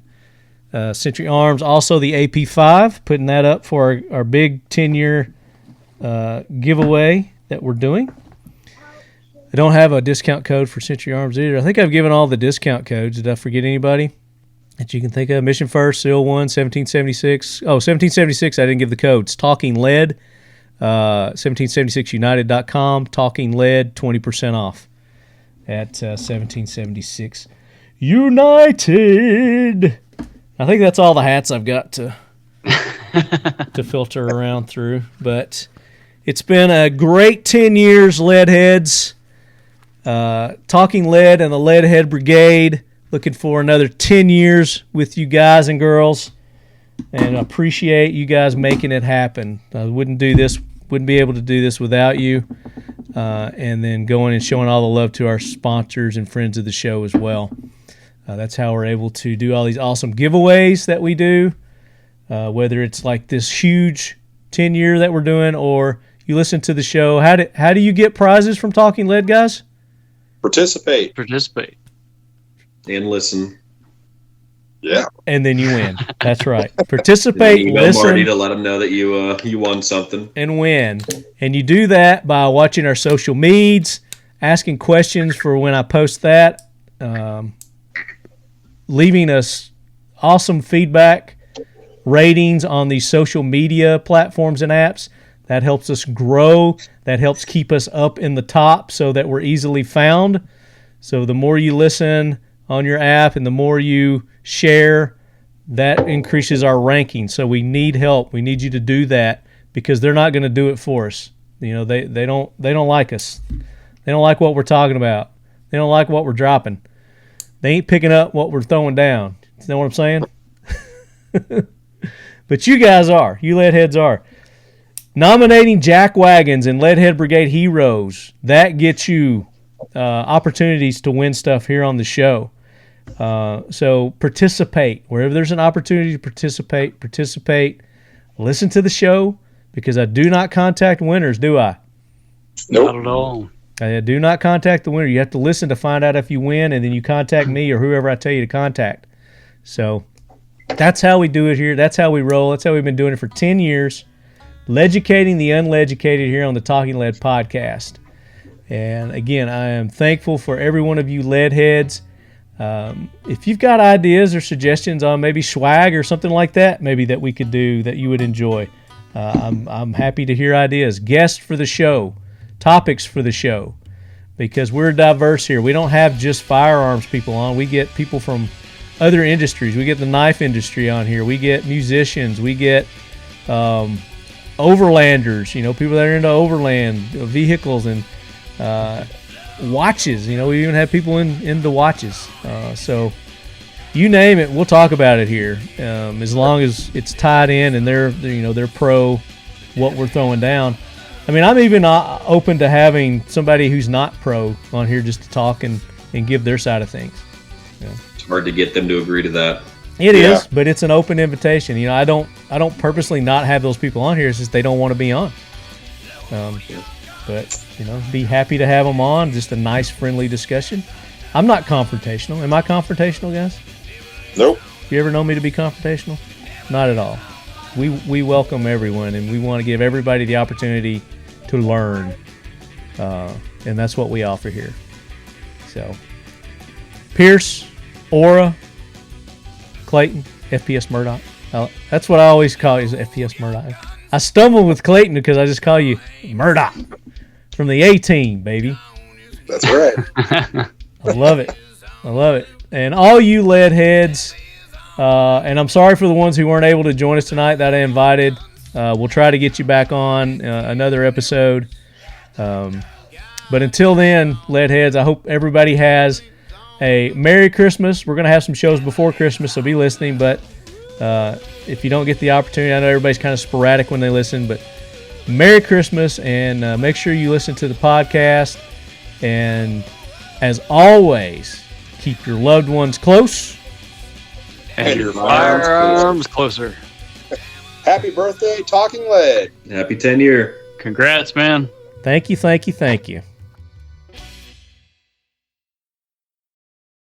Century Arms, also the AP5, putting that up for our big 10-year giveaway that we're doing. I don't have a discount code for Century Arms either. I think I've given all the discount codes. Did I forget anybody that you can think of? Mission First, SEAL 1, 1776. Oh, 1776, I didn't give the codes. Talking Lead, 1776united.com. Talking Lead, 20% off at 1776 United. I think that's all the hats I've got to filter around through. But it's been a great 10 years, Lead Heads. Talking Lead and the Lead Head Brigade. Looking for another 10 years with you guys and girls. And I appreciate you guys making it happen. I wouldn't be able to do this without you. And then going and showing all the love to our sponsors and friends of the show as well. That's how we're able to do all these awesome giveaways that we do, whether it's like this huge 10-year that we're doing, or you listen to the show. How do you get prizes from Talking Lead, guys? Participate. And listen. Yeah. And then you win. That's right. Participate, Email listen, Marty to let him know that you won something. and win. And you do that by watching our social medias, asking questions for when I post that, leaving us awesome feedback, ratings on these social media platforms and apps. That helps us grow. That helps keep us up in the top so that we're easily found. So the more you listen on your app and the more you share, that increases our ranking. So we need help. We need you to do that because they're not going to do it for us. You know, they don't like us. They don't like what we're talking about. They don't like what we're dropping. They ain't picking up what we're throwing down. You know what I'm saying? But you guys are. You lead heads are. Nominating Jackwagons and Lead Head Brigade heroes, that gets you opportunities to win stuff here on the show. So participate. Wherever there's an opportunity to participate. Listen to the show because I do not contact winners, do I? Nope. Not at all. I do not contact the winner. You have to listen to find out if you win, and then you contact me or whoever I tell you to contact. So that's how we do it here. That's how we roll. That's how we've been doing it for 10 years. Leaducating the Unleducated here on the Talking Lead podcast. And again, I am thankful for every one of you lead heads. If you've got ideas or suggestions on maybe swag or something like that, maybe that we could do that you would enjoy, I'm happy to hear ideas. Guests for the show, topics for the show, because we're diverse here. We don't have just firearms people on. We get people from other industries. We get the knife industry on here. We get musicians. We get overlanders, you know, people that are into overland vehicles and watches. You know, we even have people into watches. So you name it, we'll talk about it here, as long as it's tied in and they're pro what we're throwing down. I mean, I'm even open to having somebody who's not pro on here just to talk and give their side of things. Yeah. It's hard to get them to agree to that. It is, but it's an open invitation. You know, I don't purposely not have those people on here. It's just they don't want to be on. But you know, be happy to have them on. Just a nice, friendly discussion. I'm not confrontational. Am I confrontational, guys? Nope. You ever know me to be confrontational? Not at all. We welcome everyone, and we want to give everybody the opportunity to learn, and that's what we offer here. So, Pearce, Aura, Clayton, FPS Murdoch. That's what I always call you, is FPS Murdoch. I stumble with Clayton because I just call you Murdoch from the A-Team, baby. That's right. I love it. And all you lead heads, and I'm sorry for the ones who weren't able to join us tonight that I invited. We'll try to get you back on another episode. But until then, lead heads, I hope everybody has a Merry Christmas. We're going to have some shows before Christmas, so be listening. But if you don't get the opportunity, I know everybody's kind of sporadic when they listen, but Merry Christmas, and make sure you listen to the podcast. And as always, keep your loved ones close. And your firearms closer. Happy birthday, Talking Lead. Happy 10 year. Congrats, man. Thank you.